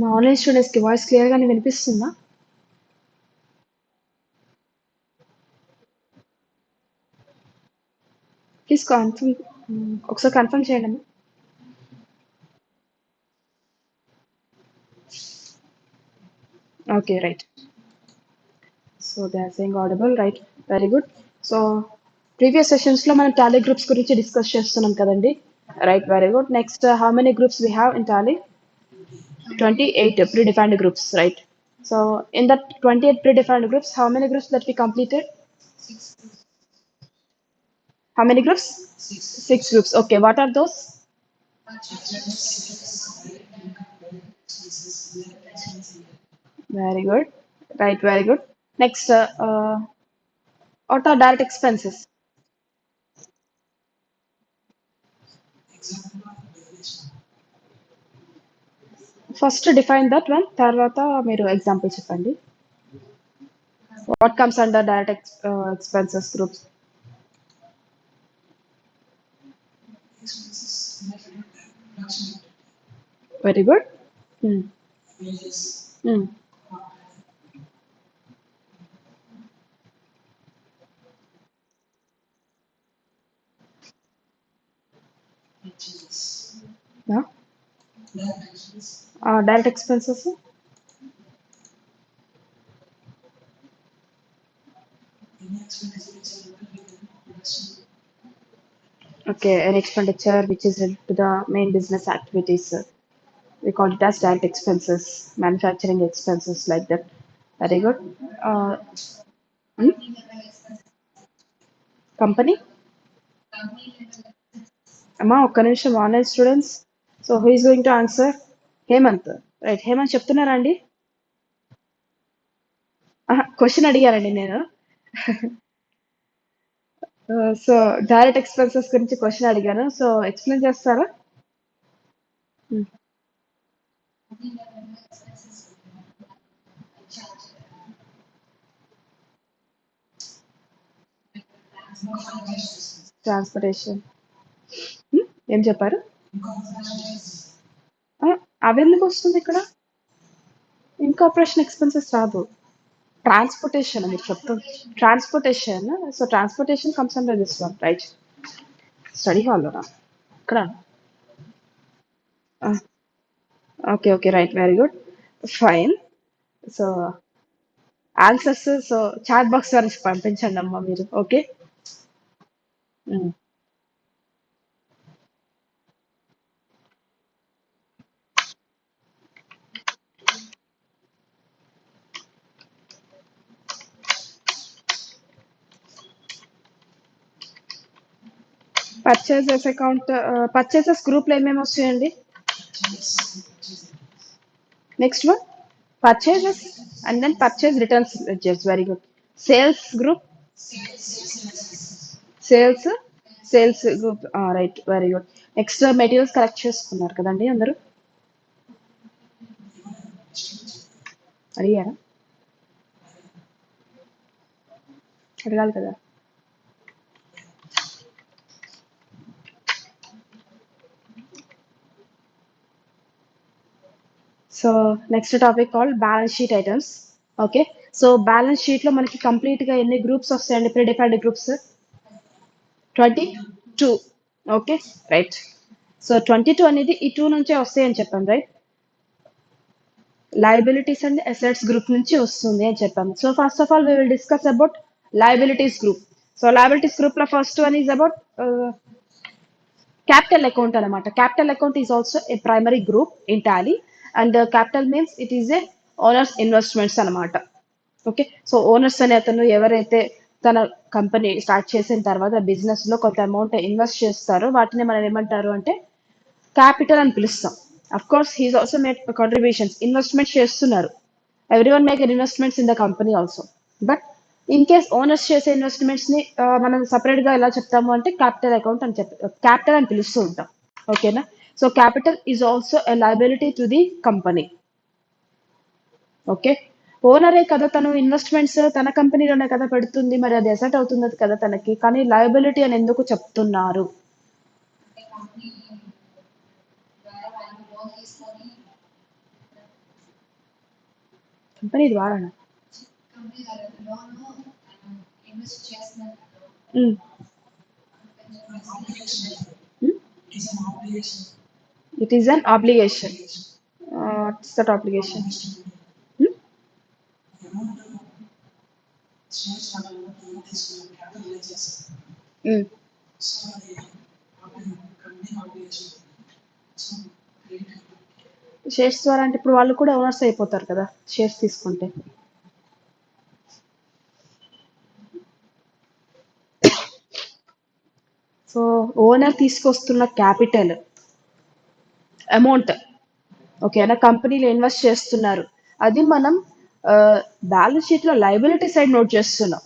మా ఆన్లైన్ స్టూడెంట్స్కి వాయిస్ క్లియర్గానే వినిపిస్తుందా? ప్లీజ్ కన్ఫర్మ్, ఒకసారి కన్ఫర్మ్ చేయండి. Okay, right. So they are saying audible, right. Very good. So previous సెషన్స్లో మనం టాలీ గ్రూప్స్ గురించి డిస్కస్ చేస్తున్నాం కదండి. Right, very good. Next, how many groups we have in Tally? 28 predefined groups, right? So in that 28 predefined groups, how many groups that we completed? How many groups? Six groups. Okay, what are those? Very good. Right, very good. Next, what are direct expenses? First define that one. Tarvata మీరు example చెప్పండి. What comes under direct expenses groups? Very good. Hmm. Hmm. Yeah. Direct expenses. Okay, an expenditure which is related to the main business activities. We call it as direct expenses, manufacturing expenses, like that. Very good. Uh, hmm? Company? అమ్మా ఒక్క నిమిషం, online students. So who is going to answer? Hemanth. Right, Hemanth చెప్తున్నారా అండి? Question అడిగారండి నేను. So direct expenses గురించి question అడిగాను. So explain చేస్తారా? ట్రాన్స్పోర్టేషన్. ఏం చెప్పారు? అవి ఎందుకు వస్తుంది ఇక్కడ? ఇన్కార్పొరేషన్ ఎక్స్పెన్సెస్ రాదు. ట్రాన్స్పోర్టేషన్ మీరు చెప్తాం. Transportation. So transportation comes under this one, right? Study హాల్లోనా? ఇక్కడ. Okay, okay, right, very good, fine. So answers so chat box ద్వారా పంపించండి అమ్మా మీరు. Okay. Purchases account, purchases group లో ఏమేమి వస్తాయండి? Next one, purchases and then purchase returns ledgers. Very good. Sales group. Sales sales group, right, very good. Next, materials collect చేసుకున్నారు కదండి అందరూ? అడిగారా? అడగాలి కదా. So next topic called balance sheet items. Okay. So balance sheet లో మనకి complete గా ఎన్ని గ్రూప్స్ వస్తాయండి? Predefined groups 22. Okay, right. So 22 అనేది ఈ 2 నుంచే వస్తాయని చెప్పాను, రైట్? లయబిలిటీస్ అండ్ అసెట్స్ గ్రూప్ నుంచి వస్తుంది అని చెప్పాము. So first of all we will discuss about liabilities group. So liabilities group లో first one is about capital account అనమాట. Capital account is also a primary group in Tally, and capital means it is a owners investments అనమాట. Okay. So owners అనే అతను ఎవరైతే తన company start చేసిన తర్వాత business లో కొంత అమౌంట్ ఇన్వెస్ట్ చేస్తారో వాటిని మనం ఏమంటారు అంటే క్యాపిటల్ అని పిలుస్తాం. Of course he's also make contributions, investment చేస్తున్నారు. Everyone make investments in the company also. But in case owners చేసే ఇన్వెస్ట్మెంట్స్ ని మనం సపరేట్ గా ఎలా చెప్తాము అంటే క్యాపిటల్ అకౌంట్ అని క్యాపిటల్ అని పిలుస్తూ ఉంటాం. ఓకేనా? So capital is also a liability to the company. Okay. ఓనరే కదా తను ఇన్వెస్ట్మెంట్స్ తన కంపెనీలోనే కదా పెడుతుంది, మరి అది అసెట్ అవుతుంది కదా తనకి, కానీ లయబిలిటీ అని ఎందుకు చెప్తున్నారు? కంపెనీ ద్వారా it is an obligation. What's that obligation? Hmm? Mm. Shares ద్వారా అంటే ఇప్పుడు వాళ్ళు కూడా ఓనర్స్ అయిపోతారు కదా షేర్స్ తీసుకుంటే. సో ఓనర్ తీసుకొస్తున్న క్యాపిటల్ అమౌంట్ ఓకేనా, కంపెనీలో ఇన్వెస్ట్ చేస్తున్నారు, అది మనం బ్యాలెన్స్ షీట్లో లైబిలిటీ సైడ్ నోట్ చేస్తున్నాం.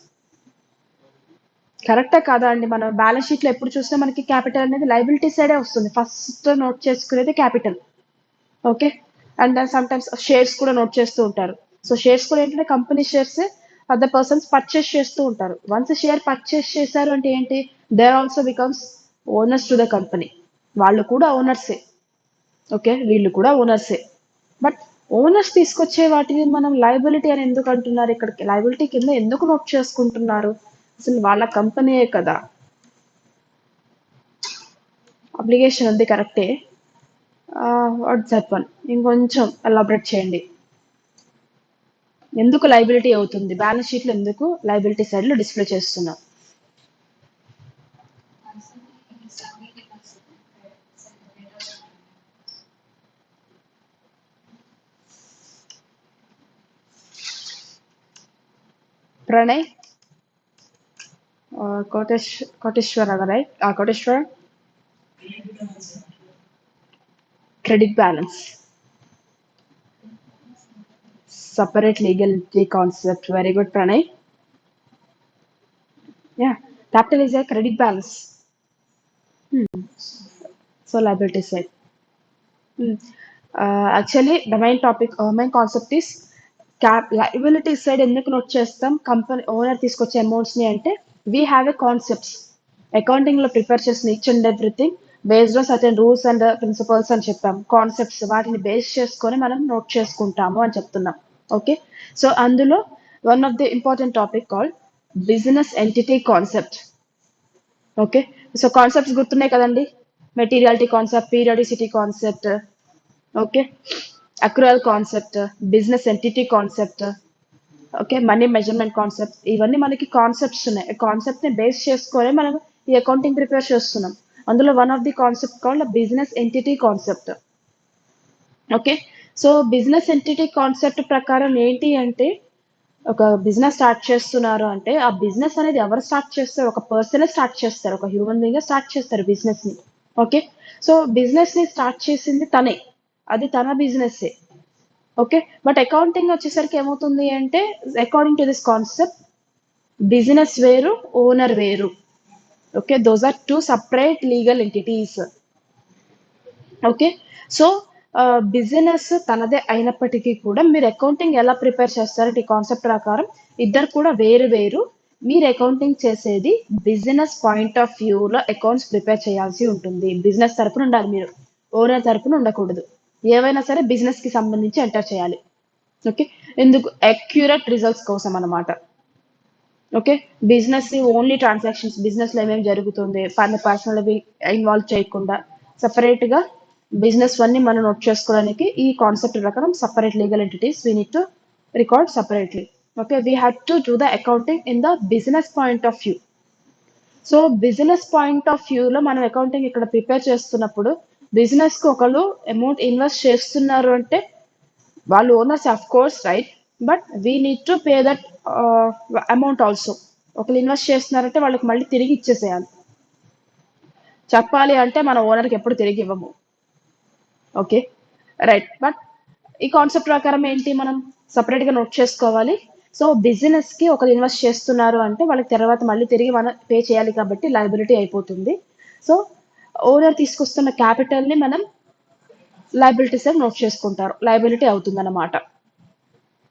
కరెక్టా కాదా అండి? మనం బ్యాలెన్స్ షీట్లో ఎప్పుడు చూసినా మనకి క్యాపిటల్ అనేది లైబిలిటీ సైడే వస్తుంది. ఫస్ట్ నోట్ చేసుకునేది capital. Okay, and then sometimes shares కూడా నోట్ చేస్తూ ఉంటారు. సో షేర్స్ కూడా ఏంటంటే company shares other persons purchase చేస్తూ ఉంటారు. వన్స్ షేర్ పర్చేస్ చేశారు అంటే ఏంటి, there also becomes owners to the company. వాళ్ళు కూడా ఓనర్సే. ఓకే, వీళ్ళు కూడా ఓనర్సే. బట్ ఓనర్స్ తీసుకొచ్చే వాటిని మనం లయబిలిటీ అని ఎందుకు అంటున్నారు? ఇక్కడికి లయబిలిటీ కింద ఎందుకు నోట్ చేసుకుంటున్నారు? అసలు వాళ్ళ కంపెనీయే కదా. అప్లికేషన్ ఉంది కరెక్టే. వాట్స్ దట్ వన్, ఇంకొంచెం ఎలాబరేట్ చేయండి. ఎందుకు లయబిలిటీ అవుతుంది? బ్యాలెన్స్ షీట్లో ఎందుకు లయబిలిటీ సైడ్లో డిస్ప్లే చేస్తున్నాం? Pranay, Koteswara right? Koteswara, credit balance, separate legal entity concept. Very good, Pranay. Yeah, capital is a credit balance. So liability side. Actually, the main topic, main concept is liability side. ఎందుకు note చేస్తాం? Company owner తీసుకొచ్చే amounts ని అంటే we have a concepts accounting లో prepare చేసిన each and everything based on certain rules and principles అని చెప్పాం. Concepts వాటిని బేస్ చేసుకొని మనం నోట్ చేసుకుంటాము అని చెప్తున్నాం. ఓకే, సో అందులో one of the important topic called business entity concept. Okay, so concepts గుర్తున్నాయి కదండి? Materiality concept, periodicity concept, okay, accrual concept, business entity concept, okay, money measurement concept, ఇవన్నీ మనకి కాన్సెప్ట్స్ ఉన్నాయి. కాన్సెప్ట్ ని బేస్ చేసుకొని మనం ఈ అకౌంటింగ్ ప్రిపేర్ చేస్తున్నాం. అందులో one of the concept called business entity concept. Okay, so business entity concept ప్రకారం ఏంటి అంటే, ఒక బిజినెస్ స్టార్ట్ చేస్తున్నారు అంటే ఆ బిజినెస్ అనేది ఎవరు స్టార్ట్ చేస్తారు? ఒక పర్సన్ స్టార్ట్ చేస్తారు, ఒక హ్యూమన్ బీయింగ్ స్టార్ట్ చేస్తారు బిజినెస్ ని. ఓకే, సో బిజినెస్ ని స్టార్ట్ చేసింది తనే, అది తన బిజినెస్. ఓకే, బట్ అకౌంటింగ్ వచ్చేసరికి ఏమవుతుంది అంటే, according to this concept business వేరు, ఓనర్ వేరు. Okay, those are two separate legal entities. Okay, so business తనదే అయినప్పటికీ కూడా మీరు అకౌంటింగ్ ఎలా ప్రిపేర్ చేస్తారంటే ఈ కాన్సెప్ట్ ప్రకారం ఇద్దరు కూడా వేరు వేరు. మీరు అకౌంటింగ్ చేసేది బిజినెస్ పాయింట్ ఆఫ్ వ్యూలో అకౌంట్స్ ప్రిపేర్ చేయాల్సి ఉంటుంది. బిజినెస్ తరపున ఉండాలి, మీరు ఓనర్ తరపున ఉండకూడదు. ఏవైనా సరే బిజినెస్ కి సంబంధించి ఎంటర్ చేయాలి. ఓకే, ఎందుకు? అక్యురేట్ రిజల్ట్స్ కోసం అన్నమాట. Okay, business only transactions, business లో ఏమేమి జరుగుతుంది పర్సనల్ ఇన్వాల్వ్ చేయకుండా సపరేట్ గా బిజినెస్ అన్ని మనం నోట్ చేసుకోవడానికి ఈ కాన్సెప్ట్ ప్రకారం separate legal entities we need to record separately. Okay, we have to do the accounting in the business point of view. So business point of వ్యూలో మనం accounting ఇక్కడ ప్రిపేర్ చేస్తున్నప్పుడు బిజినెస్ కు ఒకళ్ళు అమౌంట్ ఇన్వెస్ట్ చేస్తున్నారు అంటే వాళ్ళు owners of course right, but we need to pay that amount also. ఒకళ్ళు ఇన్వెస్ట్ చేస్తున్నారంటే వాళ్ళకి మళ్ళీ తిరిగి ఇచ్చేసేయాలి. చెప్పాలి అంటే మన ఓనర్కి ఎప్పుడు తిరిగి ఇవ్వము. ఓకే, రైట్, బట్ ఈ కాన్సెప్ట్ ప్రకారం ఏంటి, మనం సపరేట్ గా నోట్ చేసుకోవాలి. సో బిజినెస్ కి ఒకరు ఇన్వెస్ట్ చేస్తున్నారు అంటే వాళ్ళకి తర్వాత మళ్ళీ తిరిగి మనం పే చేయాలి కాబట్టి లయబిలిటీ అయిపోతుంది. సో ఓనర్ తీసుకొస్తున్న క్యాపిటల్ ని మనం లయబిలిటీ సైడ్ నోట్ చేసుకుంటారు, లయబిలిటీ అవుతుంది అన్నమాట.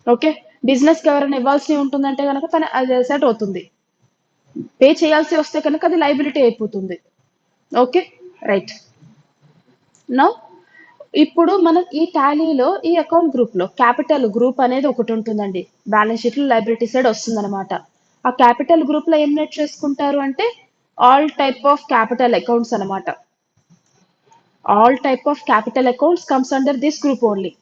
ఓకే, బిజినెస్ కి ఎవరైనా ఇవ్వాల్సి ఉంటుందంటే కనుక తన అది సెట్ అవుతుంది, పే చేయాల్సి వస్తే కనుక అది లయబిలిటీ అయిపోతుంది. Okay, right. నౌ ఇప్పుడు మనం ఈ టాలీలో ఈ అకౌంట్ గ్రూప్ లో క్యాపిటల్ గ్రూప్ అనేది ఒకటి ఉంటుందండి. బ్యాలెన్స్ షీట్ లో లైబిలిటీ సైడ్ వస్తుందన్నమాట. ఆ క్యాపిటల్ గ్రూప్ లో ఏం నెట్ చేసుకుంటారు అంటే all type of capital accounts అన్నమాట. All type of capital accounts comes under this group only.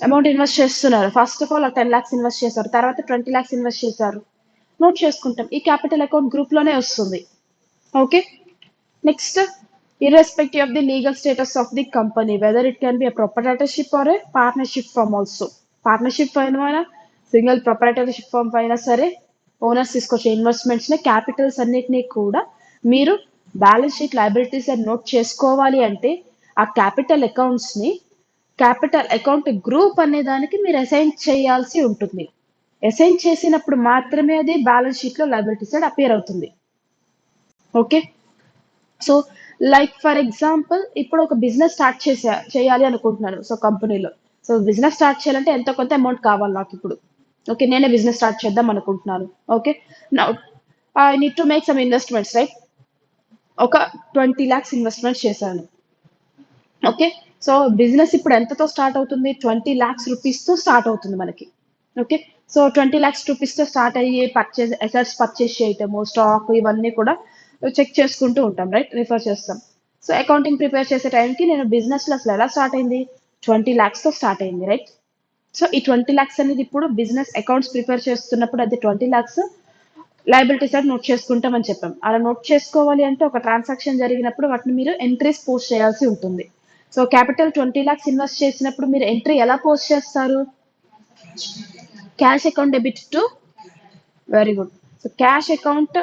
Amount invest చేస్తున్నారు, first of all 10 lakhs invest చేశారు, తర్వాత 20 lakhs ఇన్వెస్ట్ చేశారు, నోట్ చేసుకుంటాం. ఈ క్యాపిటల్ అకౌంట్ గ్రూప్ లోనే వస్తుంది. Okay. Next, irrespective of the legal status of the company, whether it can be a proprietorship or a partnership firm also. Partnership fine అయినా single proprietorship firm అయినా సరే owners తీసుకొచ్చే investments ని Capitals అన్నిటినీ కూడా మీరు బ్యాలెన్స్ షీట్ లయబిలిటీస్ అని note చేసుకోవాలి అంటే ఆ క్యాపిటల్ అకౌంట్స్ ని క్యాపిటల్ అకౌంట్ గ్రూప్ అనే దానికి మీరు అసైన్ చేయాల్సి ఉంటుంది. అసైన్ చేసినప్పుడు మాత్రమే అది బ్యాలెన్స్ షీట్ లో లయబిలిటీ సైడ్ అపియర్ అవుతుంది. Okay. So like for example ఇప్పుడు ఒక బిజినెస్ స్టార్ట్ చేయాలి అనుకుంటున్నాను. సో కంపెనీలో సో బిజినెస్ స్టార్ట్ చేయాలంటే ఎంతో కొంత అమౌంట్ కావాలి నాకు ఇప్పుడు. ఓకే, నేనే బిజినెస్ స్టార్ట్ చేద్దాం అనుకుంటున్నాను. Okay, now I need to make some investments right. ఒక 20 lakhs ఇన్వెస్ట్మెంట్ చేశాను. ఓకే, సో బిజినెస్ ఇప్పుడు ఎంతతో స్టార్ట్ అవుతుంది? 20 lakhs తో స్టార్ట్ అవుతుంది మనకి. ఓకే, సో 20 lakhs తో స్టార్ట్ అయ్యి అసెట్స్ పర్చేస్ చేయటము, స్టాక్ ఇవన్నీ కూడా చెక్ చేసుకుంటూ ఉంటాం రైట్, రిఫర్ చేస్తాం. సో అకౌంటింగ్ ప్రిపేర్ చేసే టైంకి నేను బిజినెస్ లో అసలు ఎలా స్టార్ట్ అయింది? 20 lakhs తో స్టార్ట్ అయింది రైట్. సో ఈ 20 lakhs అనేది ఇప్పుడు బిజినెస్ అకౌంట్స్ ప్రిపేర్ చేస్తున్నప్పుడు అది 20 lakhs లయబిలిటీ సైడ్ నోట్ చేసుకుంటామని చెప్పాం. అలా నోట్ చేసుకోవాలి అంటే ఒక ట్రాన్సాక్షన్ జరిగినప్పుడు వాటిని మీరు ఎంట్రీస్ పోస్ట్ చేయాల్సి ఉంటుంది. సో క్యాపిటల్ 20 lakhs ఇన్వెస్ట్ చేసినప్పుడు మీరు ఎంట్రీ ఎలా పోస్ట్ చేస్తారు? Cash account debit to, very good. So cash account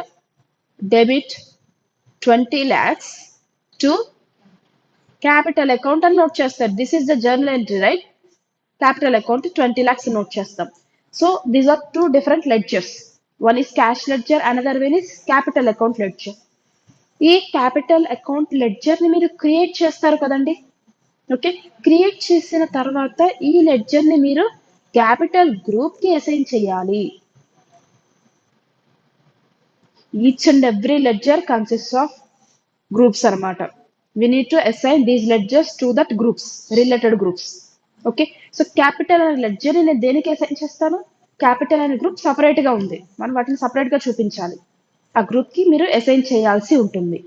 debit 20 lakhs to capital account అని నోట్ చేస్తారు. This is the journal entry right. Capital account 20 lakhs note చేస్తాం. So these are two different ledgers. One is cash ledger, another one is capital account ledger. ఈ capital account ledger ని మీరు create చేస్తారు కదండి. Okay, create చేసిన తర్వాత ఈ ledger ని మీరు క్యాపిటల్ గ్రూప్ కి అసైన్ చేయాలి. Each and every ledger consist of groups అనమాట. we need to assign these ledgers to that groups, related groups. Okay, so capital అనే లెడ్జర్ నేను దేనికి అసైన్ చేస్తాను? క్యాపిటల్ అనే గ్రూప్ సపరేట్ గా ఉంది, మనం వాటిని సపరేట్ గా చూపించాలి. ఆ గ్రూప్ కి మీరు అసైన్ చేయాల్సి ఉంటుంది.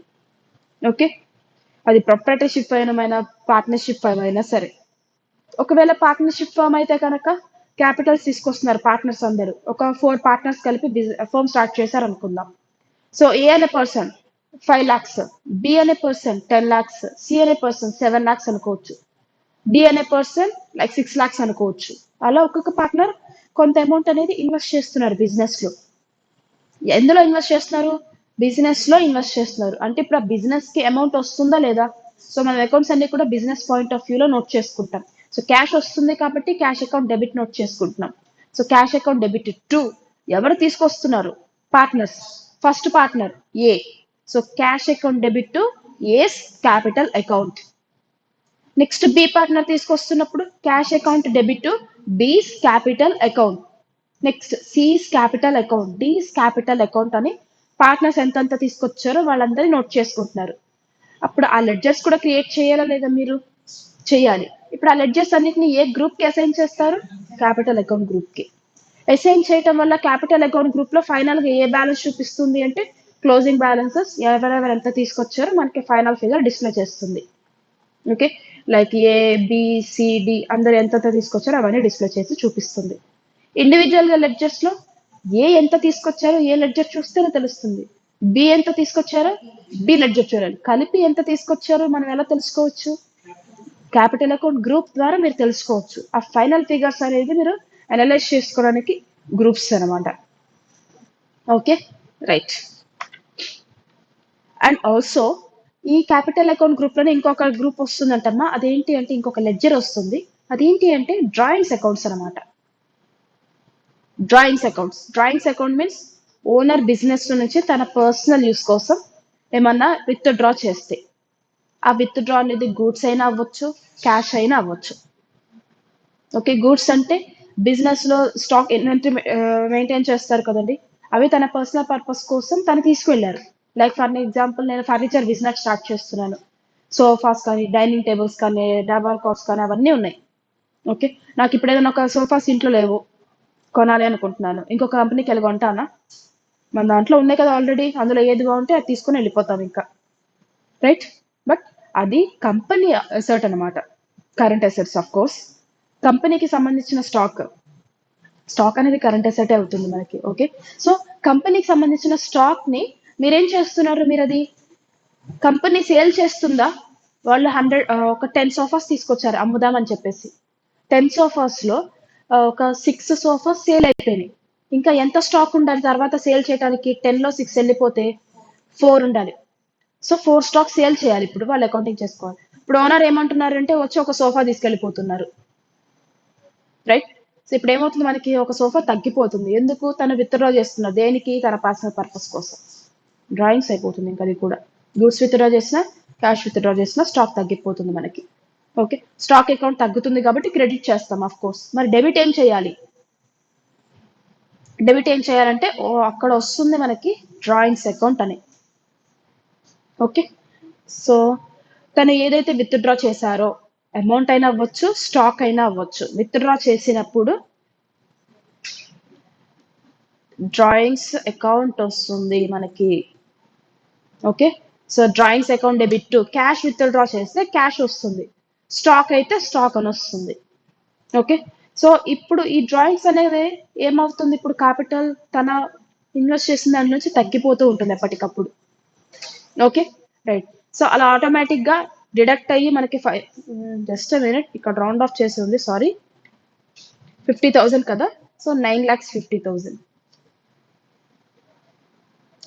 ఓకే, అది ప్రొప్రైటర్షిప్ అయినా పార్ట్నర్షిప్ అయినా సరే. ఒకవేళ పార్ట్నర్షిప్ ఫర్మ్ అయితే కనుక క్యాపిటల్స్ తీసుకొస్తున్నారు పార్ట్నర్స్ అందరూ, ఒక 4 పార్ట్నర్స్ కలిపి ఫర్మ్ స్టార్ట్ చేశారు అనుకుందాం. సో ఏ అనే పర్సన్ 5 lakhs, బి అనే పర్సన్ 10 lakhs, సి అనే పర్సన్ 7 lakhs అనుకోవచ్చు, డి అనే పర్సన్ లైక్ 6 lakhs అనుకోవచ్చు. అలా ఒక్కొక్క పార్ట్నర్ కొంత అమౌంట్ అనేది ఇన్వెస్ట్ చేస్తున్నారు బిజినెస్ లో. ఎందులో ఇన్వెస్ట్ చేస్తున్నారు? బిజినెస్ లో ఇన్వెస్ట్ చేస్తున్నారు. అంటే ఇప్పుడు ఆ బిజినెస్ కి అమౌంట్ వస్తుందా లేదా? సో మన అకౌంట్స్ అన్ని కూడా బిజినెస్ పాయింట్ ఆఫ్ వ్యూ లో నోట్ చేసుకుంటాం. సో క్యాష్ వస్తుంది కాబట్టి క్యాష్ అకౌంట్ డెబిట్ నోట్ చేసుకుంటున్నాం. So cash account debit to ఎవరు తీసుకొస్తున్నారు? Partners. First partner A, so cash account debit to A's capital account. Next B partner తీసుకొస్తున్నప్పుడు cash account debit to B's capital account. Next C's capital account, D's capital account అని partners ఎంతెంత తీసుకొచ్చారో వాళ్ళందరినీ note చేసుకుంటున్నారు. అప్పుడు ఆ ledgers కూడా create చేయాలా లేదా? మీరు చేయాలి. ఇప్పుడు ఆ లెడ్జర్స్ అన్నిటిని ఏ గ్రూప్ కి అసైన్ చేస్తారు? క్యాపిటల్ అకౌంట్ గ్రూప్ కి. అసైన్ చేయటం వల్ల క్యాపిటల్ అకౌంట్ గ్రూప్ లో ఫైనల్ గా ఏ బ్యాలెన్స్ చూపిస్తుంది అంటే క్లోజింగ్ బ్యాలెన్సెస్, ఎవరెవరు ఎంత తీసుకొచ్చారో మనకి ఫైనల్ ఫిగర్ డిస్ప్లే చేస్తుంది. Okay, like A B C D అందరు ఎంతెంత తీసుకొచ్చారో అవన్నీ డిస్ప్లే చేసి చూపిస్తుంది. ఇండివిజువల్ గా లెడ్జర్స్ లో ఏ ఎంత తీసుకొచ్చారో ఏ లెడ్జర్ చూస్తేనే తెలుస్తుంది. బి ఎంత తీసుకొచ్చారో బి లెడ్జర్ చూడాలి. కలిపి ఎంత తీసుకొచ్చారో మనం ఎలా తెలుసుకోవచ్చు? క్యాపిటల్ అకౌంట్ గ్రూప్ ద్వారా మీరు తెలుసుకోవచ్చు. ఆ ఫైనల్ ఫిగర్స్ అనేది మీరు అనలైజ్ చేసుకోవడానికి గ్రూప్స్ అనమాట. Okay, right. అండ్ ఆల్సో ఈ క్యాపిటల్ అకౌంట్ గ్రూప్ లోనే ఇంకొక గ్రూప్ వస్తుందంటమ్మా. అదేంటి అంటే ఇంకొక లెడ్జర్ వస్తుంది. అదేంటి అంటే డ్రాయింగ్స్ అకౌంట్స్ అనమాట. Drawings account means owner business నుంచి తన పర్సనల్ యూస్ కోసం ఏమన్నా విత్ డ్రా చేస్తే ఆ విత్ డ్రా అనేది గూడ్స్ అయినా అవ్వచ్చు, క్యాష్ అయినా అవ్వచ్చు. ఓకే, గూడ్స్ అంటే బిజినెస్ లో స్టాక్ ఇన్వెంటరీ మెయింటైన్ చేస్తారు కదండి, అవి తన పర్సనల్ పర్పస్ కోసం తను తీసుకువెళ్ళారు. లైక్ ఫర్ ఎగ్జాంపుల్ నేను ఫర్నిచర్ బిజినెస్ స్టార్ట్ చేస్తున్నాను. సోఫాస్ కానీ, డైనింగ్ టేబుల్స్ కానీ, డబల్ కాట్స్ కానీ అవన్నీ ఉన్నాయి. ఓకే. నాకు ఇప్పుడు ఏదైనా ఒక సోఫాస్ ఇంట్లో లేవు, కొనాలి అనుకుంటున్నాను. ఇంకొక కంపెనీకి వెళ్ళి కొంటానా? మన దాంట్లో ఉన్నాయి కదా ఆల్రెడీ, అందులో ఏది బాగుంటే అది తీసుకొని వెళ్ళిపోతాం ఇంకా, రైట్? బట్ అది కంపెనీ అసెట్ అనమాట. Current assets of course. కంపెనీకి సంబంధించిన స్టాక్ అనేది కరెంట్ అసెట్ అవుతుంది మనకి. ఓకే. సో కంపెనీకి సంబంధించిన స్టాక్ ని మీరేం చేస్తున్నారు? మీరు అది కంపెనీ సేల్ చేస్తుందా? వాళ్ళు 100 ఒక 10 సోఫాస్ తీసుకొచ్చారు అమ్ముదామని చెప్పేసి. 10 సోఫాస్ లో ఒక 6 సోఫాస్ సేల్ అయిపోయినాయి. ఇంకా ఎంత స్టాక్ ఉండాలి తర్వాత సేల్ చేయడానికి? 10 లో 6 వెళ్ళిపోతే 4 ఉండాలి. సో 4 స్టాక్ సేల్ చేయాలి. ఇప్పుడు వాళ్ళు అకౌంటింగ్ చేసుకోవాలి. ఇప్పుడు ఓనర్ ఏమంటున్నారంటే వచ్చి ఒక సోఫా తీసుకెళ్ళిపోతున్నారు, రైట్? సో ఇప్పుడు ఏమవుతుంది, మనకి ఒక సోఫా తగ్గిపోతుంది. ఎందుకు? తను విత్డ్రా చేస్తున్నారు. దేనికి? తన పర్సనల్ పర్పస్ కోసం. డ్రాయింగ్స్ అయిపోతుంది ఇంకా అది కూడా. గూడ్స్ విత్డ్రా చేసినా, క్యాష్ విత్డ్రా చేసినా స్టాక్ తగ్గిపోతుంది మనకి. ఓకే. స్టాక్ అకౌంట్ తగ్గుతుంది కాబట్టి క్రెడిట్ చేస్తాం ఆఫ్ కోర్స్. మరి డెబిట్ ఏం చేయాలి? డెబిట్ ఏం చేయాలంటే అక్కడ వస్తుంది మనకి డ్రాయింగ్స్ అకౌంట్ అని. ఓకే. సో తను ఏదైతే విత్డ్రా చేశారో, అమౌంట్ అయినా అవ్వచ్చు, స్టాక్ అయినా అవ్వచ్చు, విత్డ్రా చేసినప్పుడు డ్రాయింగ్స్ అకౌంట్ వస్తుంది మనకి. Okay. So drawings account debit to cash withdraw చేస్తే క్యాష్ వస్తుంది, స్టాక్ అయితే స్టాక్ అని వస్తుంది. ఓకే. సో ఇప్పుడు ఈ డ్రాయింగ్స్ అనేది ఏమవుతుంది, ఇప్పుడు క్యాపిటల్ తన ఇన్వెస్ట్ చేసిన దాని నుంచి తగ్గిపోతూ ఉంటుంది ఎప్పటికప్పుడు. Okay, right. సో అలా ఆటోమేటిక్ గా డిడక్ట్ అయ్యి మనకి జస్ట్ మినిట్, ఇక్కడ రౌండ్ ఆఫ్ చేసి ఉంది, సారీ. 50,000 కదా, సో 9,50,000.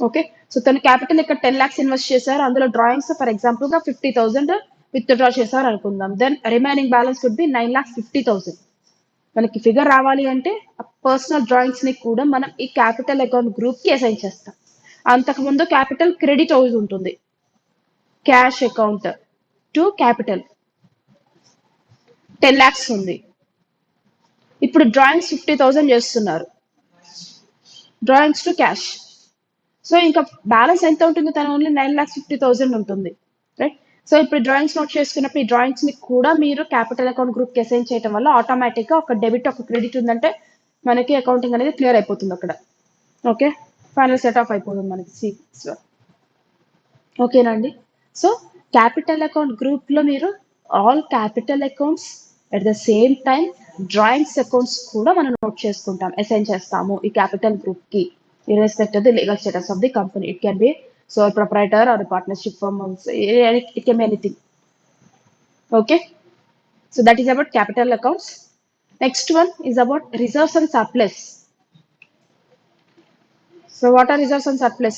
ఓకే. సో తన క్యాపిటల్ ఇక్కడ 10 lakhs ఇన్వెస్ట్ చేశారు, అందులో డ్రాయింగ్స్ ఫర్ ఎగ్జాంపుల్ గా 50,000 విత్ డ్రా చేశారు అనుకుందాం. Then remaining balance would be 9,50,000. మనకి ఫిగర్ రావాలి అంటే పర్సనల్ డ్రాయింగ్స్ ని కూడా మనం ఈ క్యాపిటల్ అకౌంట్ గ్రూప్ కి అసైన్ చేస్తాం. అంతకుముందు క్యాపిటల్ క్రెడిట్ అవుతూ ఉంటుంది, cash account to capital 10 lakhs ఉంది. ఇప్పుడు డ్రాయింగ్స్ 50,000 చేస్తున్నారు, డ్రాయింగ్స్ టు క్యాష్. సో ఇంకా బ్యాలెన్స్ ఎంత ఉంటుంది? తన ఓన్లీ 9,50,000 ఉంటుంది, రైట్? సో ఇప్పుడు డ్రాయింగ్స్ నోట్ చేసుకున్నప్పుడు ఈ డ్రాయింగ్స్ ని కూడా మీరు క్యాపిటల్ అకౌంట్ గ్రూప్ కి అసైన్ చేయడం వల్ల ఆటోమేటిక్ గా ఒక డెబిట్ ఒక క్రెడిట్ ఉందంటే మనకి అకౌంటింగ్ అనేది క్లియర్ అయిపోతుంది అక్కడ. ఓకే, ఫైనల్ సెట్ ఆఫ్ అయిపోతుంది మనకి సీక్వెన్స్ లో. ఓకేనా అండి? సో క్యాపిటల్ అకౌంట్ గ్రూప్ లో మీరు all capital accounts at the same time drawings accounts కూడా మనం నోట్ చేసుకుంటాం, అసైన్ చేస్తాము ఈ క్యాపిటల్ గ్రూప్ కి, irrespective of the legal status of the company. It can be sole proprietor or a partnership firm, it can be anything. Okay, so that is about capital accounts. Next one is about reserves and surplus. So what are reserves and surplus?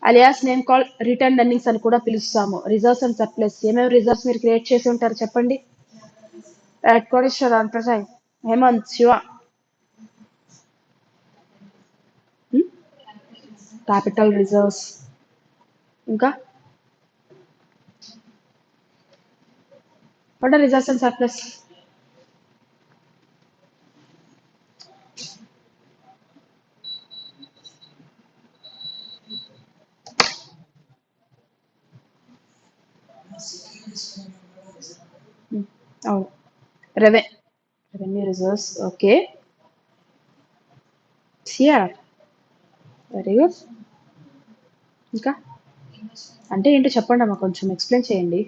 alias name called retained earnings అని కూడా పిలుస్తాము. Reserves and surplus ఏమేమి reserves మీరు create చేసి ఉంటారు చెప్పండి? Koteswara, Prasad, Hemanth, Siva. Capital reserves, ఇంకా what are reserves and surplus? అవును, revenue reserves. Okay, CR, very good. ఇంకా అంటే ఏంటో చెప్పండి అమ్మా, కొంచెం ఎక్స్ప్లెయిన్ చేయండి.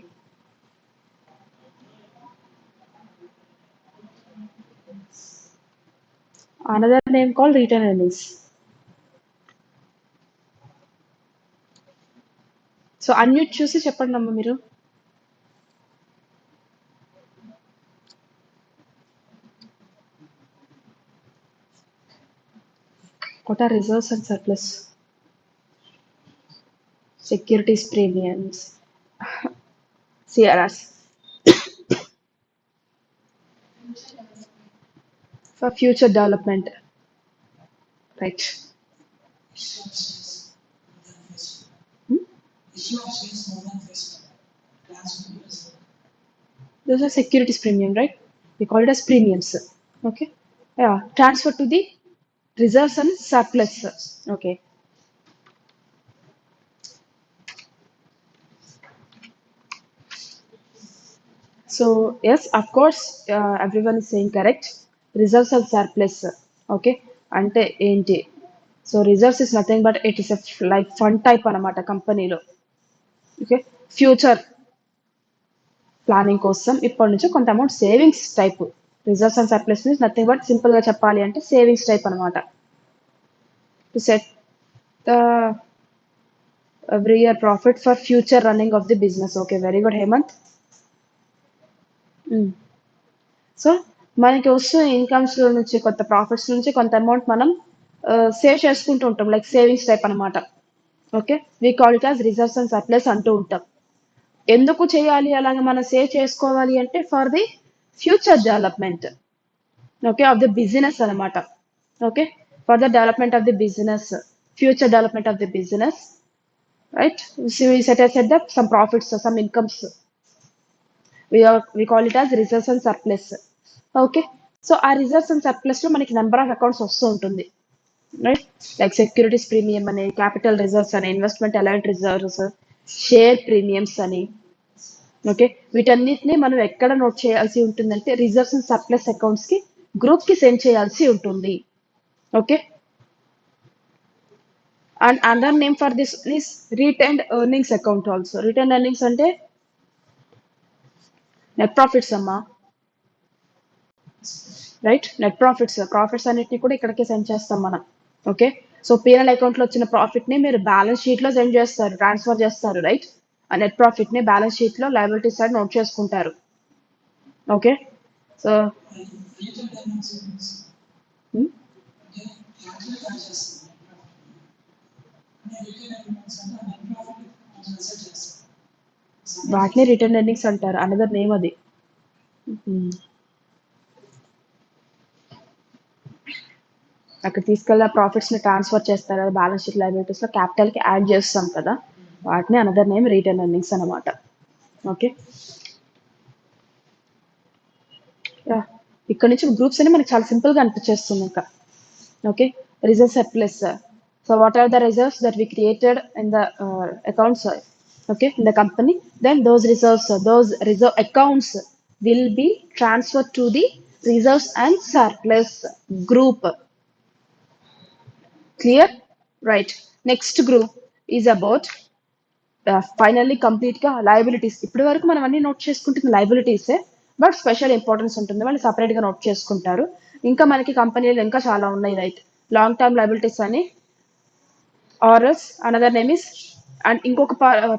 Another name call return earnings. So unmute చూసి చెప్పండి అమ్మా మీరు. What are reserves and surplus? Securities premiums, CRRs, for future development, right? Those are securities premium, right? We call it as premiums. Okay, yeah, transfer to the reserves and surplus. Okay, So yes, of course, everyone is saying correct. Reserves and surplus. Okay, ante enti. So reserves is nothing but it is a like fund type anamata company lo. Okay, future planning కోసం ఇప్పటి నుంచి కొంత amount savings type. Reserves and surplus means nothing but simple గా చెప్పాలి అంటే savings type అనమాట. To set the every year profit for future running of the business. Okay, very good Hemanth. So మనకి వస్తున్న ఇన్కమ్స్ నుంచి కొంత ప్రాఫిట్స్ నుంచి కొంత అమౌంట్ మనం సేవ్ చేసుకుంటూ ఉంటాం, లైక్ సేవింగ్స్ టైప్ అనమాట. Okay, we call it as reserves and surplus అంటూ ఉంటాం. ఎందుకు చేయాలి అలాగే మనం సేవ్ చేసుకోవాలి అంటే for the future development, okay, of the business అనమాట. Okay, for the development of the business, future development of the business, right. We set aside the some profits or some incomes. We call it as reserves and surplus. Okay, so ఆ reserves and surplus లో మనకి number of accounts వస్తూ ఉంటుంది, right. Like securities premium అని, capital reserves అని, investment అలౌట్ reserves, share premiums అని. Okay, వీటన్నిటిని మనం ఎక్కడ నోట్ చేయాల్సి ఉంటుందంటే రిజర్వ్స్ అండ్ సర్ప్లస్ అకౌంట్స్ కి గ్రూప్ కి సెండ్ చేయాల్సి ఉంటుంది. Okay, and other name for this is retained earnings account also. Retained earnings అంటే నెట్ ప్రాఫిట్స్ అమ్మా, రైట్. నెట్ ప్రాఫిట్స్ అన్నిటిని కూడా ఇక్కడికే సెండ్ చేస్తాం మనం. ఓకే, సో పిఎన్ఎల్ అకౌంట్ లో వచ్చిన ప్రాఫిట్ ని మీరు బ్యాలెన్స్ షీట్ లో సెండ్ చేస్తారు, ట్రాన్స్ఫర్ చేస్తారు, రైట్. ఆ నెట్ ప్రాఫిట్ ని బ్యాలెన్స్ షీట్ లో లయబిలిటీ సైడ్ నోట్ చేసుకుంటారు. ఓకే, సో వాటిని రిటర్న్ ఎర్నింగ్స్ అంటారు, అనదర్ నేమ్ అది. అక్కడ తీసుకెళ్ళి ప్రాఫిట్స్ ని ట్రాన్స్ఫర్ చేస్తారు కదా బ్యాలెన్స్ షీట్ లయబిలిటీస్ లో, క్యాపిటల్ కి యాడ్ చేస్తాం కదా, వాటిని అనదర్ నేమ్ రిటర్న్ ఎర్నింగ్స్ అనమాట. ఓకే, ఇక్కడ నుంచి గ్రూప్స్ అని మనకి చాలా సింపుల్ గా అనిపించేస్తుంది ఇంకా. Okay, reserve surplus. So what are the reserves that we created in the accounts, okay, in the company, then those reserve accounts will be transferred to the reserves and surplus group. Clear? Right. Next group is about finally complete గా liabilities. ఇప్పటి వరకు మనం అన్ని note చేసుకుంటుంది లయబిలిటీసే, but special importance ఉంటుంది, వాళ్ళు separate గా note చేసుకుంటారు. ఇంకా మనకి కంపెనీలు ఇంకా చాలా ఉన్నాయి, రైట్. లాంగ్ టర్మ్ లయబిలిటీస్ అని, ఆర్ఎస్ అనదర్ నేమ్ ఇస్, అండ్ ఇంకొక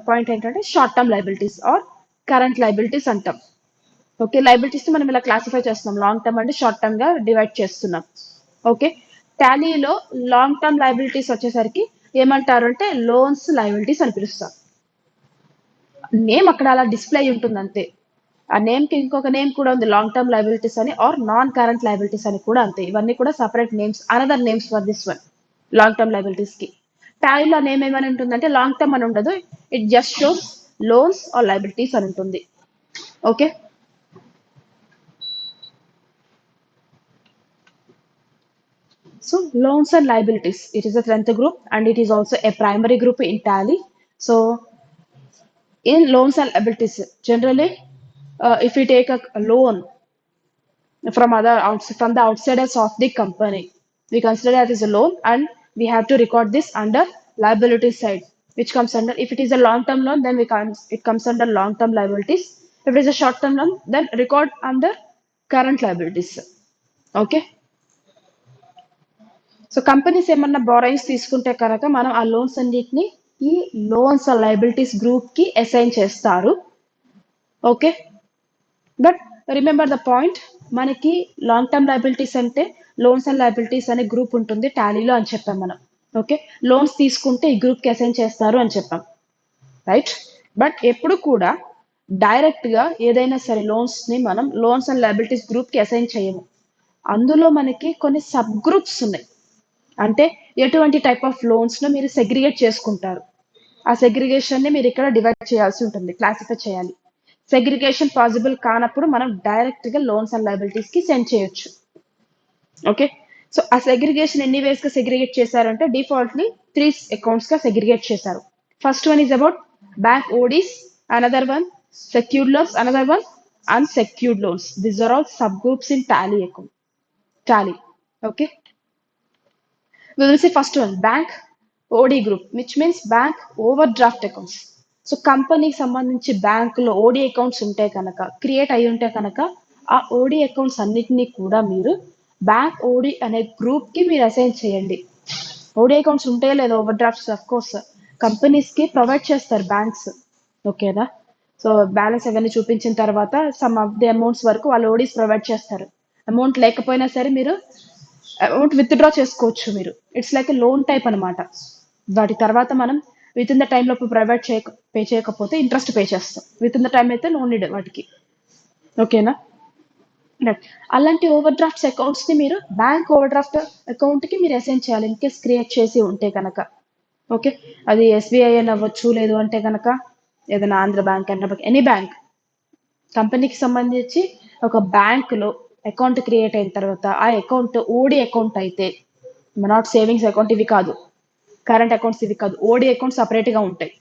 పాయింట్ ఏంటంటే short term liabilities or current liabilities అంటాం. ఓకే, లయబిలిటీస్ మనం ఇలా క్లాసిఫై చేస్తున్నాం, లాంగ్ టర్మ్ అంటే షార్ట్ టర్మ్ గా డివైడ్ చేస్తున్నాం. ఓకే, టాలీలో లాంగ్ టర్మ్ లయబిలిటీస్ వచ్చేసరికి ఏమంటారు అంటే లోన్స్ లయబిలిటీస్ అని పిలుస్తాం. నేమ్ అక్కడ అలా డిస్ప్లే ఉంటుంది అంతే. ఆ నేమ్ కి ఇంకొక నేమ్ కూడా ఉంది, లాంగ్ టర్మ్ లయబిలిటీస్ అని ఆర్ నాన్ కరెంట్ లయబిలిటీస్ అని కూడా అంతే. ఇవన్నీ కూడా separate names, another names for this one, long term liabilities కి. టాలీలో నేమ్ ఏమని ఉంటుందంటే లాంగ్ టర్మ్ అని ఉండదు, it just shows loans or liabilities అని ఉంటుంది. Okay, so loans and liabilities, it is a strength group and it is also a primary group in Tally. So in loans and liabilities, generally, if we take a loan from the outsiders of the company, we consider that as a loan and we have to record this under liability side, which comes under, if it is a long term loan, then it comes under long term liabilities. If it is a short term loan, then record under current liabilities. Okay, so companies ఏమన్నా borrowings తీసుకుంటే కనుక మనం ఆ loans అన్నిటిని ఈ loans liabilities group కి assign చేస్తారు. Okay, but remember the point, మనకి లాంగ్ టర్మ్ లయబిలిటీస్ అంటే లోన్స్ అండ్ లయబిలిటీస్ అనే గ్రూప్ ఉంటుంది టాలీలో అని చెప్పాం మనం. ఓకే, లోన్స్ తీసుకుంటే ఈ గ్రూప్ కి అసైన్ చేస్తారు అని చెప్పాం, రైట్. బట్ ఎప్పుడు కూడా డైరెక్ట్ గా ఏదైనా సరే లోన్స్ ని మనం లోన్స్ అండ్ లయబిలిటీస్ గ్రూప్ కి అసైన్ చేయము. అందులో మనకి కొన్ని సబ్ గ్రూప్స్ ఉన్నాయి, అంటే ఎటువంటి టైప్ ఆఫ్ లోన్స్ ను మీరు సెగ్రిగేట్ చేసుకుంటారు, ఆ సెగ్రిగేషన్ ని మీరు ఇక్కడ డివైడ్ చేయాల్సి ఉంటుంది, క్లాసిఫై చేయాలి. సెగ్రిగేషన్ పాసిబుల్ కానప్పుడు మనం డైరెక్ట్ గా లోన్స్ అండ్ లయబిలిటీస్ కి సెండ్ చేయొచ్చు. ఓకే, సో ఆ సెగ్రిగేషన్ ఎన్ని వేస్ గా సెగ్రిగేట్ చేశారంటే డిఫాల్ట్లీ 3 అకౌంట్స్ గా సెగ్రిగేట్ చేశారు. First one is about bank ODs, another one secured loans, another one unsecured loans. These are all subgroups in Tally account. Tally. Okay. We will see first one, bank OD group, which means bank overdraft accounts. So కంపెనీకి సంబంధించి బ్యాంకులో ఓడి accounts ఉంటే కనుక create అయి ఉంటే కనుక ఆ ఓడి accounts అన్నిటినీ కూడా మీరు బ్యాంక్ ఓడి అనే గ్రూప్ కి మీరు అసైన్ చేయండి. ఓడి అకౌంట్స్ ఉంటే లేదా over drafts of course companies కి ప్రొవైడ్ చేస్తారు బ్యాంక్స్. ఓకేనా. సో బ్యాలెన్స్ అవన్నీ చూపించిన తర్వాత సమ్ ఆఫ్ ది అమౌంట్స్ వరకు వాళ్ళు ఓడీస్ ప్రొవైడ్ చేస్తారు. అమౌంట్ లేకపోయినా సరే మీరు అమౌంట్ విత్డ్రా చేసుకోవచ్చు మీరు. ఇట్స్ లైక్ లోన్ టైప్ అనమాట. వాటి తర్వాత మనం విత్ ఇన్ ద టైం లోపు పే చేయకపోతే ఇంట్రెస్ట్ పే చేస్తాం. విత్ ఇన్ ద టైం అయితే నో నీడ్ వాటికి. ఓకేనా. రైట్. అలాంటి ఓవర్ డ్రాఫ్ట్స్ అకౌంట్స్ ని మీరు బ్యాంక్ ఓవర్ డ్రాఫ్ట్ అకౌంట్ కి మీరు అసైన్ చేయాలి ఇన్ కేస్ క్రియేట్ చేసి ఉంటే కనుక. ఓకే. అది ఎస్బీఐ అని అవ్వచ్చు, లేదు అంటే కనుక ఏదైనా Andhra bank, Canara bank, any bank. కంపెనీకి సంబంధించి ఒక బ్యాంకులో అకౌంట్ క్రియేట్ అయిన తర్వాత ఆ అకౌంట్ ఓడి అకౌంట్ అయితే, నాట్ సేవింగ్స్ అకౌంట్ ఇవి కాదు, కరెంట్ అకౌంట్స్ ఇవి కాదు, ఓడి అకౌంట్స్ సపరేట్గా ఉంటాయి.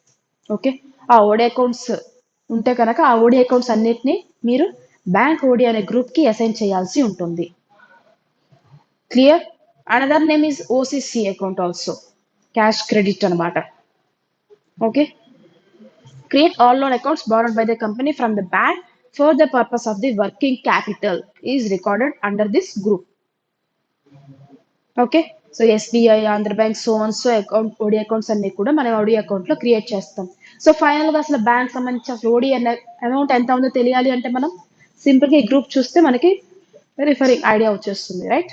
ఓకే. ఆ ఓడి అకౌంట్స్ ఉంటే కనుక ఆ ఓడి అకౌంట్స్ అన్నిటిని మీరు బ్యాంక్ ఓడి అనే గ్రూప్కి అసైన్ చేయాల్సి ఉంటుంది. Clear. Another name is OCC account also, cash credit అనమాట. Okay. Create all loan accounts borrowed by the company from the bank for the purpose of the working capital is recorded under this group. Okay. So SBI, Andhra bank, so and so account OD accounts అన్ని కూడా మనం OD account లో create చేస్తాం. So final గా అసలు bank సంబంధించి అసలు ఓడి amount ఎంత ఉందో తెలియాలి అంటే మనం సింపుల్ గా ఈ గ్రూప్ చూస్తే మనకి రిఫరింగ్ ఐడియా వచ్చేస్తుంది. Right.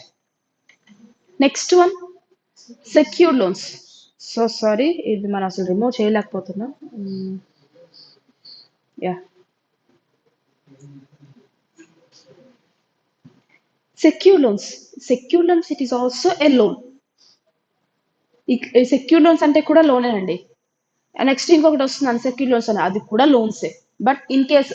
Next one, secured loans. So sorry, ఇది మనం అసలు రిమూవ్ చేయలేకపోతున్నాం. Yeah. Secure loans. Secure loans, it is also a loan. Secure loans అంటే కూడా లోనే అండి. నెక్స్ట్ ఇంకొకటి వస్తుంది అన్సెక్యూర్ లోన్స్ అని, అది కూడా లోన్సే. But in case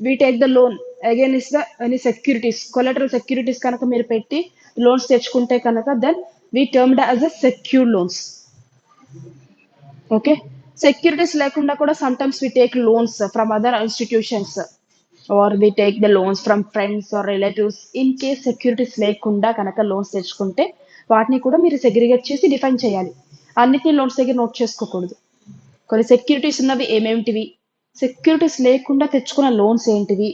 we take the loan against the any securities, collateral securities కనుక మీరు పెట్టి లోన్స్ తెచ్చుకుంటే కనుక then we termed as a secure loans. Okay. Securities లేకుండా కూడా some times we take loans from other institutions or we take the loans from friends or relatives. in case securities లేకుండా కనుక loans తెచ్చుకుంటే వాటిని కూడా మీరు సెగ్రిగేట్ చేసి define చేయాలి. అన్నిటిని లోన్స్ దగ్గర నోట్ చేసుకోకూడదు. కొన్ని సెక్యూరిటీస్ ఉన్నవి ఏమేమిటివి, సెక్యూరిటీస్ లేకుండా తెచ్చుకున్న లోన్స్ ఏంటివి,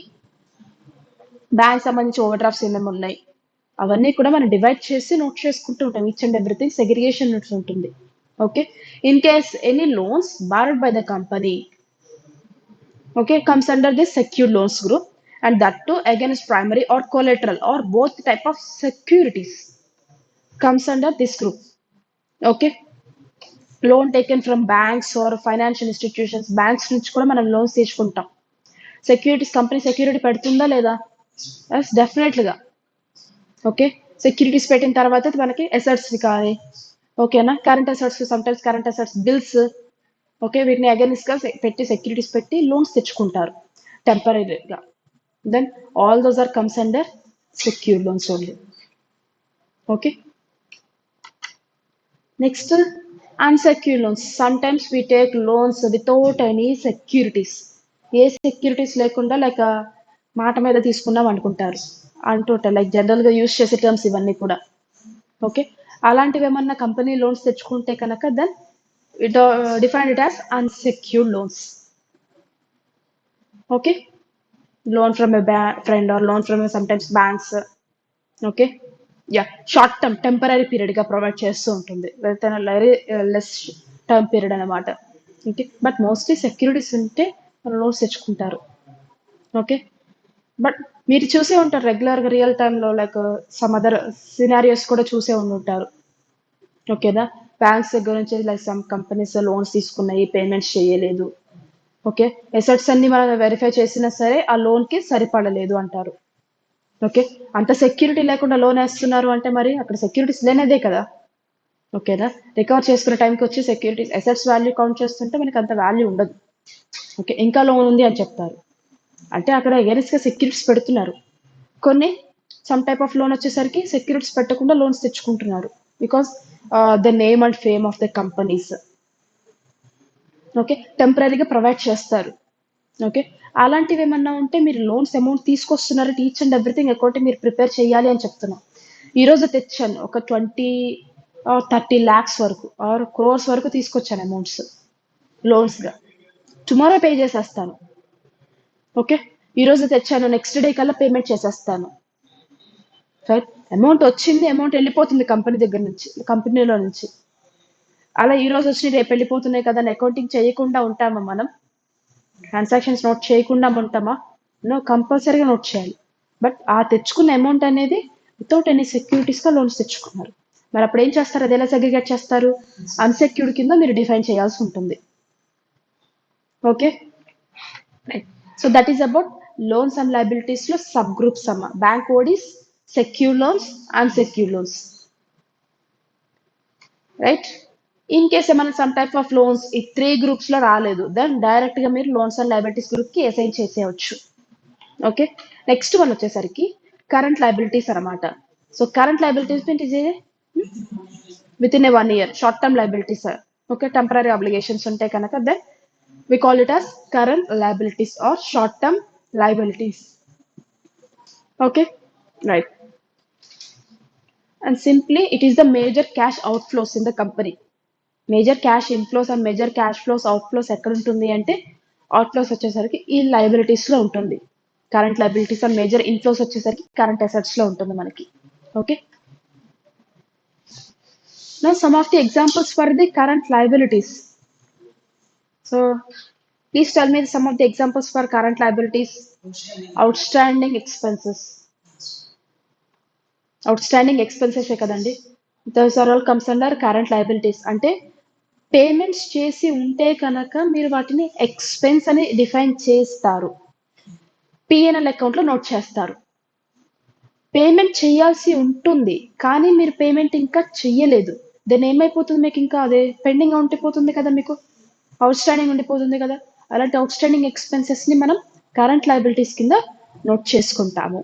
బ్యాంక్ సంబంధించి ఓవర్ డ్రాఫ్ట్స్ ఏమేమి ఉన్నాయి, అవన్నీ కూడా మనం డివైడ్ చేసి నోట్ చేసుకుంటూ ఉంటాం. Each and everything segregation notes ఉంటుంది. Okay. In case any loans borrowed by the company, okay, comes under this secured loans group, and that too against primary or collateral or both type of securities comes under this group. Okay. Loan taken from banks or financial institutions, banks నుంచి కూడా మనం loans తీసుకుంటాం. Securities company security పెడుతుందా లేదా? Yes, డెఫినెట్లీగా. Okay. Securities పెట్టిన తర్వాత మనకి assets కానీ, ఓకేనా, current assets, sometimes current assets, bills, okay, వీటిని అగైన్స్ గా పెట్టి సెక్యూరిటీస్ పెట్టి లోన్స్ తెచ్చుకుంటారు టెంపరీగా. Then all those are comes under secure loans only. Okay. Next, unsecure loans. Some times we take loans without any securities. ఏ securities లేకుండా like మాట మీద తీసుకున్నాం అనుకుంటారు అంటుంటారు, లైక్ జనరల్ గా యూజ్ చేసే టర్మ్స్ ఇవన్నీ కూడా. ఓకే. అలాంటివి ఏమన్నా కంపెనీ లోన్స్ తెచ్చుకుంటే కనుక then it define it as unsecured loans. Okay. Loan from a friend or loan from sometimes banks. Okay. Yeah, short term, temporary period గా ప్రొవైడ్ చేస్తూ ఉంటుంది, వెరీ లెస్ టర్మ్ పీరియడ్ అనమాట. Okay. But mostly securities ఉంటే loans తెచ్చుకుంటారు. Okay. But మీరు చూసే ఉంటారు రెగ్యులర్గా రియల్ టైంలో లైక్ సమ్ అదర్ సినారియోస్ కూడా చూసే ఉంటారు. ఓకేనా. బ్యాంక్స్ దగ్గర నుంచి లైక్ సమ్ కంపెనీస్ లోన్స్ తీసుకున్నాయి, పేమెంట్స్ చేయలేదు. ఓకే. అసెట్స్ అన్ని మనం వెరిఫై చేసినా సరే ఆ లోన్ కి సరిపడలేదు అంటారు. ఓకే. అంత సెక్యూరిటీ లేకుండా లోన్ వేస్తున్నారు అంటే మరి అక్కడ సెక్యూరిటీస్ లేనిదే కదా. ఓకేనా. రికవర్ చేసుకునే టైంకి వచ్చి సెక్యూరిటీస్ అసెట్స్ వాల్యూ కౌంట్ చేస్తుంటే మనకి అంత వాల్యూ ఉండదు. ఓకే. ఇంకా లోన్ ఉంది అని చెప్తారు, అంటే అక్కడ ఎగెన్స్ట్ గా సెక్యూరిటీస్ పెడుతున్నారు. కొన్ని సమ్ టైప్ ఆఫ్ లోన్ వచ్చేసరికి సెక్యూరిటీస్ పెట్టకుండా లోన్స్ తెచ్చుకుంటున్నారు because the name and fame of the companies. Okay. టెంపరీగా ప్రొవైడ్ చేస్తారు. ఓకే. అలాంటివి ఏమన్నా ఉంటే మీరు లోన్స్ అమౌంట్ తీసుకొస్తున్నారు, ఈచ్ అండ్ ఎవ్రీథింగ్ అకౌంట్ మీరు ప్రిపేర్ చేయాలి అని చెప్తున్నా. ఈరోజు తెచ్చాను ఒక 20 30 lakhs వరకు ఆర్ క్రోర్స్ వరకు తీసుకొచ్చాను అమౌంట్స్ లోన్స్గా. టుమారో పే చేసేస్తాను. ఓకే. ఈరోజు తెచ్చాను, నెక్స్ట్ డే కల్లా పేమెంట్ చేసేస్తాను. రైట్. అమౌంట్ వచ్చింది, అమౌంట్ వెళ్ళిపోతుంది కంపెనీ దగ్గర నుంచి, కంపెనీలో నుంచి. అలా ఈ రోజు వచ్చి రేపు వెళ్ళిపోతున్నాయి కదా అని అకౌంటింగ్ చేయకుండా ఉంటామా మనం? ట్రాన్సాక్షన్స్ నోట్ చేయకుండా ఉంటామా? నో, కంపల్సరీగా నోట్ చేయాలి. బట్ ఆ తెచ్చుకున్న అమౌంట్ అనేది వితౌట్ ఎనీ సెక్యూరిటీస్గా లోన్స్ తెచ్చుకున్నారు. మరి అప్పుడు ఏం చేస్తారు? అది ఎలా సెగ్రిగేట్ చేస్తారు? అన్సెక్యూర్డ్ కింద మీరు డిఫైన్ చేయాల్సి ఉంటుంది. Okay. Right. So that is about loans and liabilities లో సబ్ గ్రూప్స్ అమ్మ. Bank code is secure loans, unsecure loans. Right. In case ఏమైనా సమ్ టైప్ ఆఫ్ లోన్స్ ఈ 3 గ్రూప్స్ లో రాలేదు, దెన్ డైరెక్ట్ గా మీరు లోన్స్ అండ్ లయబిలిటీస్ గ్రూప్ కి assign చేసేయచ్చు. ఓకే. నెక్స్ట్ వన్ వచ్చేసరికి కరెంట్ లయబిలిటీస్ అనమాట. సో కరెంట్ లయబిలిటీస్ ఇది with in a 1 year short term liabilities. Okay. Temporary obligations ఉంటాయి కనుక then we call it as current liabilities or short term liabilities. Okay, right. And simply it is the major cash outflows in the company. Major cash inflows and major cash flows outflows ఎక్కడ ఉంటుంది అంటే outflows వచ్చేసరికి ఈ liabilities లో ఉంటుంది. Current liabilities and major inflows వచ్చేసరికి current assets లో ఉంటుంది మనకి. Okay. Now some of the examples for the current liabilities. So please tell me some of the examples for current liabilities. Outstanding expenses. Outstanding expenses కదండి. Those are all comes under current liabilities. అంటే payments చేసి ఉంటే కనుక మీరు వాటిని expense అని define చేస్తారు, PNL అకౌంట్లో నోట్ చేస్తారు. పేమెంట్ చేయాల్సి ఉంటుంది కానీ మీరు పేమెంట్ ఇంకా చెయ్యలేదు, దెన్ ఏమైపోతుంది? మీకు ఇంకా అదే పెండింగ్ ఉండిపోతుంది కదా, మీకు అవుట్స్టాండింగ్ ఉండిపోతుంది కదా. అలాంటి అవుట్స్టాండింగ్ ఎక్స్పెన్సెస్ని మనం కరెంట్ లయబిలిటీస్ కింద నోట్ చేసుకుంటాము.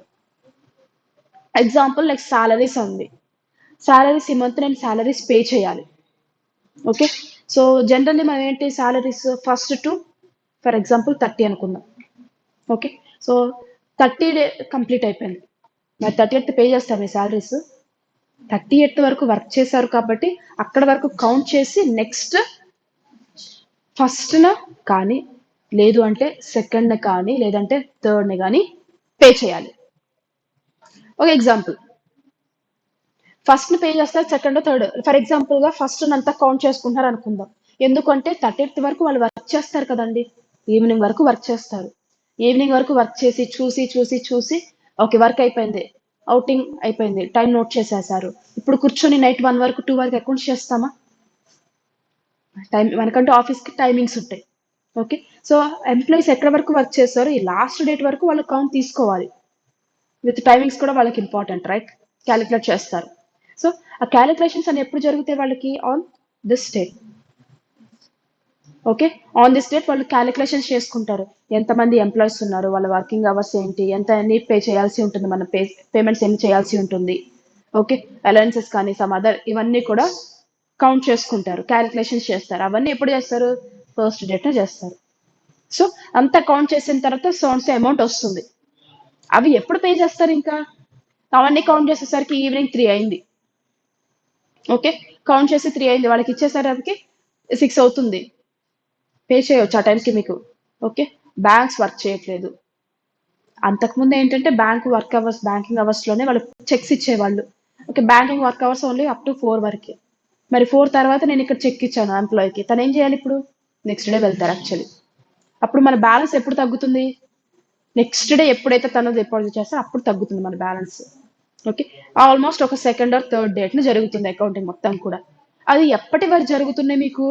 ఎగ్జాంపుల్ లైక్ సాలరీస్ ఉంది. సాలరీస్ ఈ మంత్ నేను సాలరీస్ పే చేయాలి. ఓకే. సో జనరల్లీ మనం ఏంటి, salaries first to for example 30 అనుకుందాం. ఓకే. సో 30 డే కంప్లీట్ అయిపోయింది, మరి 30th పే చేస్తారు మీ సాలరీస్. 30th వరకు వర్క్ చేశారు కాబట్టి అక్కడ వరకు కౌంట్ చేసి నెక్స్ట్ ఫస్ట్న కానీ లేదు అంటే సెకండ్న కానీ లేదంటే థర్డ్ని కానీ పే చేయాలి. ఒక ఎగ్జాంపుల్, ఫస్ట్ పే చేస్తారు, సెకండ్ థర్డ్. ఫర్ ఎగ్జాంపుల్ గా ఫస్ట్ అంతా కౌంట్ చేసుకుంటారు అనుకుందాం. ఎందుకంటే 30th వరకు వాళ్ళు వర్క్ చేస్తారు కదండి, ఈవినింగ్ వరకు వర్క్ చేస్తారు. ఈవినింగ్ వరకు వర్క్ చేసి చూసి చూసి చూసి ఓకే వర్క్ అయిపోయింది, అవుటింగ్ అయిపోయింది, టైం నోట్ చేసేసారు. ఇప్పుడు కూర్చొని నైట్ 1 వరకు 2 వరకు అకౌంట్స్ చేస్తామా? టైం మనకంటూ ఆఫీస్కి టైమింగ్స్ ఉంటాయి. ఓకే. సో ఎంప్లాయీస్ ఎక్కడ వరకు వర్క్ చేస్తారో ఈ లాస్ట్ డేట్ వరకు వాళ్ళు కౌంట్ తీసుకోవాలి. విత్ టైమింగ్స్ కూడా వాళ్ళకి ఇంపార్టెంట్, రైట్. క్యాలిక్యులేట్ చేస్తారు. సో ఆ క్యాలిక్యులేషన్స్ అని ఎప్పుడు జరుగుతాయి వాళ్ళకి? On this date. Okay. On this date వాళ్ళు క్యాలిక్యులేషన్స్ చేసుకుంటారు, ఎంతమంది ఎంప్లాయీస్ ఉన్నారు, వాళ్ళ వర్కింగ్ అవర్స్ ఏంటి, ఎంత ఎన్ని పే చేయాల్సి ఉంటుంది, మన పేమెంట్స్ ఎన్ని చేయాల్సి ఉంటుంది. ఓకే. అలవెన్సెస్ కానీ సమ్ అదర్ ఇవన్నీ కూడా కౌంట్ చేసుకుంటారు, క్యాలిక్యులేషన్స్ చేస్తారు. అవన్నీ ఎప్పుడు చేస్తారు? ఫస్ట్ డేట్నే చేస్తారు. సో అంతా కౌంట్ చేసిన తర్వాత సోన్స్ అమౌంట్ వస్తుంది. అవి ఎప్పుడు పే చేస్తారు? ఇంకా అవన్నీ కౌంట్ చేసేసరికి ఈవినింగ్ 3 అయింది. ఓకే. కౌంట్ చేసి 3 అయింది, వాళ్ళకి ఇచ్చేసరికి 6 అవుతుంది. పే చేయవచ్చు ఆ టైంకి మీకు. ఓకే. బ్యాంక్స్ వర్క్ చేయట్లేదు. అంతకుముందు ఏంటంటే బ్యాంకింగ్ అవర్స్లోనే వాళ్ళు చెక్స్ ఇచ్చేవాళ్ళు. Okay. Banking work hours only up to 4 వరకే. మరి 4 తర్వాత నేను ఇక్కడ చెక్ ఇచ్చాను ఎంప్లాయీకి, తను ఏం చేయాలి ఇప్పుడు? నెక్స్ట్ డే వెళ్తారు యాక్చువల్లీ. అప్పుడు మన బ్యాలెన్స్ ఎప్పుడు తగ్గుతుంది? నెక్స్ట్ డే ఎప్పుడైతే తను డిపాజిట్ చేస్తారో అప్పుడు తగ్గుతుంది మన బ్యాలెన్స్. ఓకే. ఆల్మోస్ట్ ఒక సెకండ్ ఆర్ థర్డ్ డేట్ని జరుగుతుంది అకౌంటింగ్ మొత్తం కూడా. అది ఎప్పటి వరకు జరుగుతున్నాయి మీకు?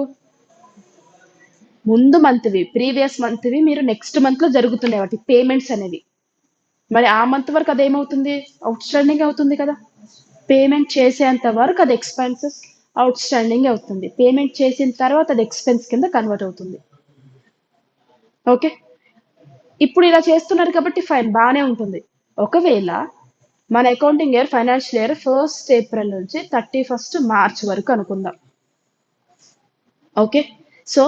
ముందు మంత్వి, ప్రీవియస్ మంత్వి మీరు నెక్స్ట్ మంత్లో జరుగుతున్నాయి వాటి పేమెంట్స్ అనేవి. మరి ఆ మంత్ వరకు అది ఏమవుతుంది? అవుట్ స్టాండింగ్ అవుతుంది కదా. పేమెంట్ చేసేంత వరకు అది ఎక్స్పెన్సెస్ అవుట్ స్టాండింగ్ అవుతుంది, పేమెంట్ చేసిన తర్వాత అది ఎక్స్పెన్స్ కింద కన్వర్ట్ అవుతుంది. ఓకే. ఇప్పుడు ఇలా చేస్తున్నారు కాబట్టి ఫైన్, బాగానే ఉంటుంది. ఒకవేళ మన accounting year financial year 1st April నుంచి 31st March వరకు అనుకుందాం. ఓకే. సో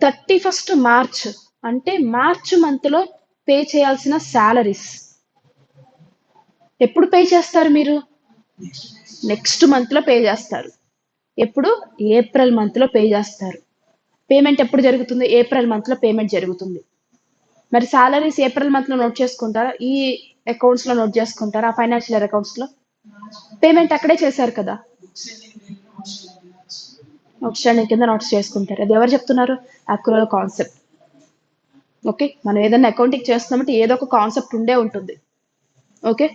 31st March అంటే మార్చ్ మంత్లో పే చేయాల్సిన శాలరీస్ ఎప్పుడు పే చేస్తారు మీరు? నెక్స్ట్ మంత్లో పే చేస్తారు. ఎప్పుడు? ఏప్రిల్ మంత్లో పే చేస్తారు. పేమెంట్ ఎప్పుడు జరుగుతుంది? ఏప్రిల్ మంత్లో పేమెంట్ జరుగుతుంది. మరి సాలరీస్ ఏప్రిల్ మంత్లో నోట్ చేసుకుంటారా? ఈ అకౌంట్స్లో నోట్ చేసుకుంటారా? ఫైనాన్షియల్ ఇయర్ అకౌంట్స్లో పేమెంట్ అక్కడే చేశారు కదా, అవుట్స్టాండింగ్ కింద నోట్స్ చేసుకుంటారు. అది ఎవరు చెప్తున్నారు? Accrual concept. ఓకే, మనం ఏదైనా అకౌంటింగ్ చేస్తున్నామంటే ఏదో ఒక కాన్సెప్ట్ ఉండే ఉంటుంది. ఓకే,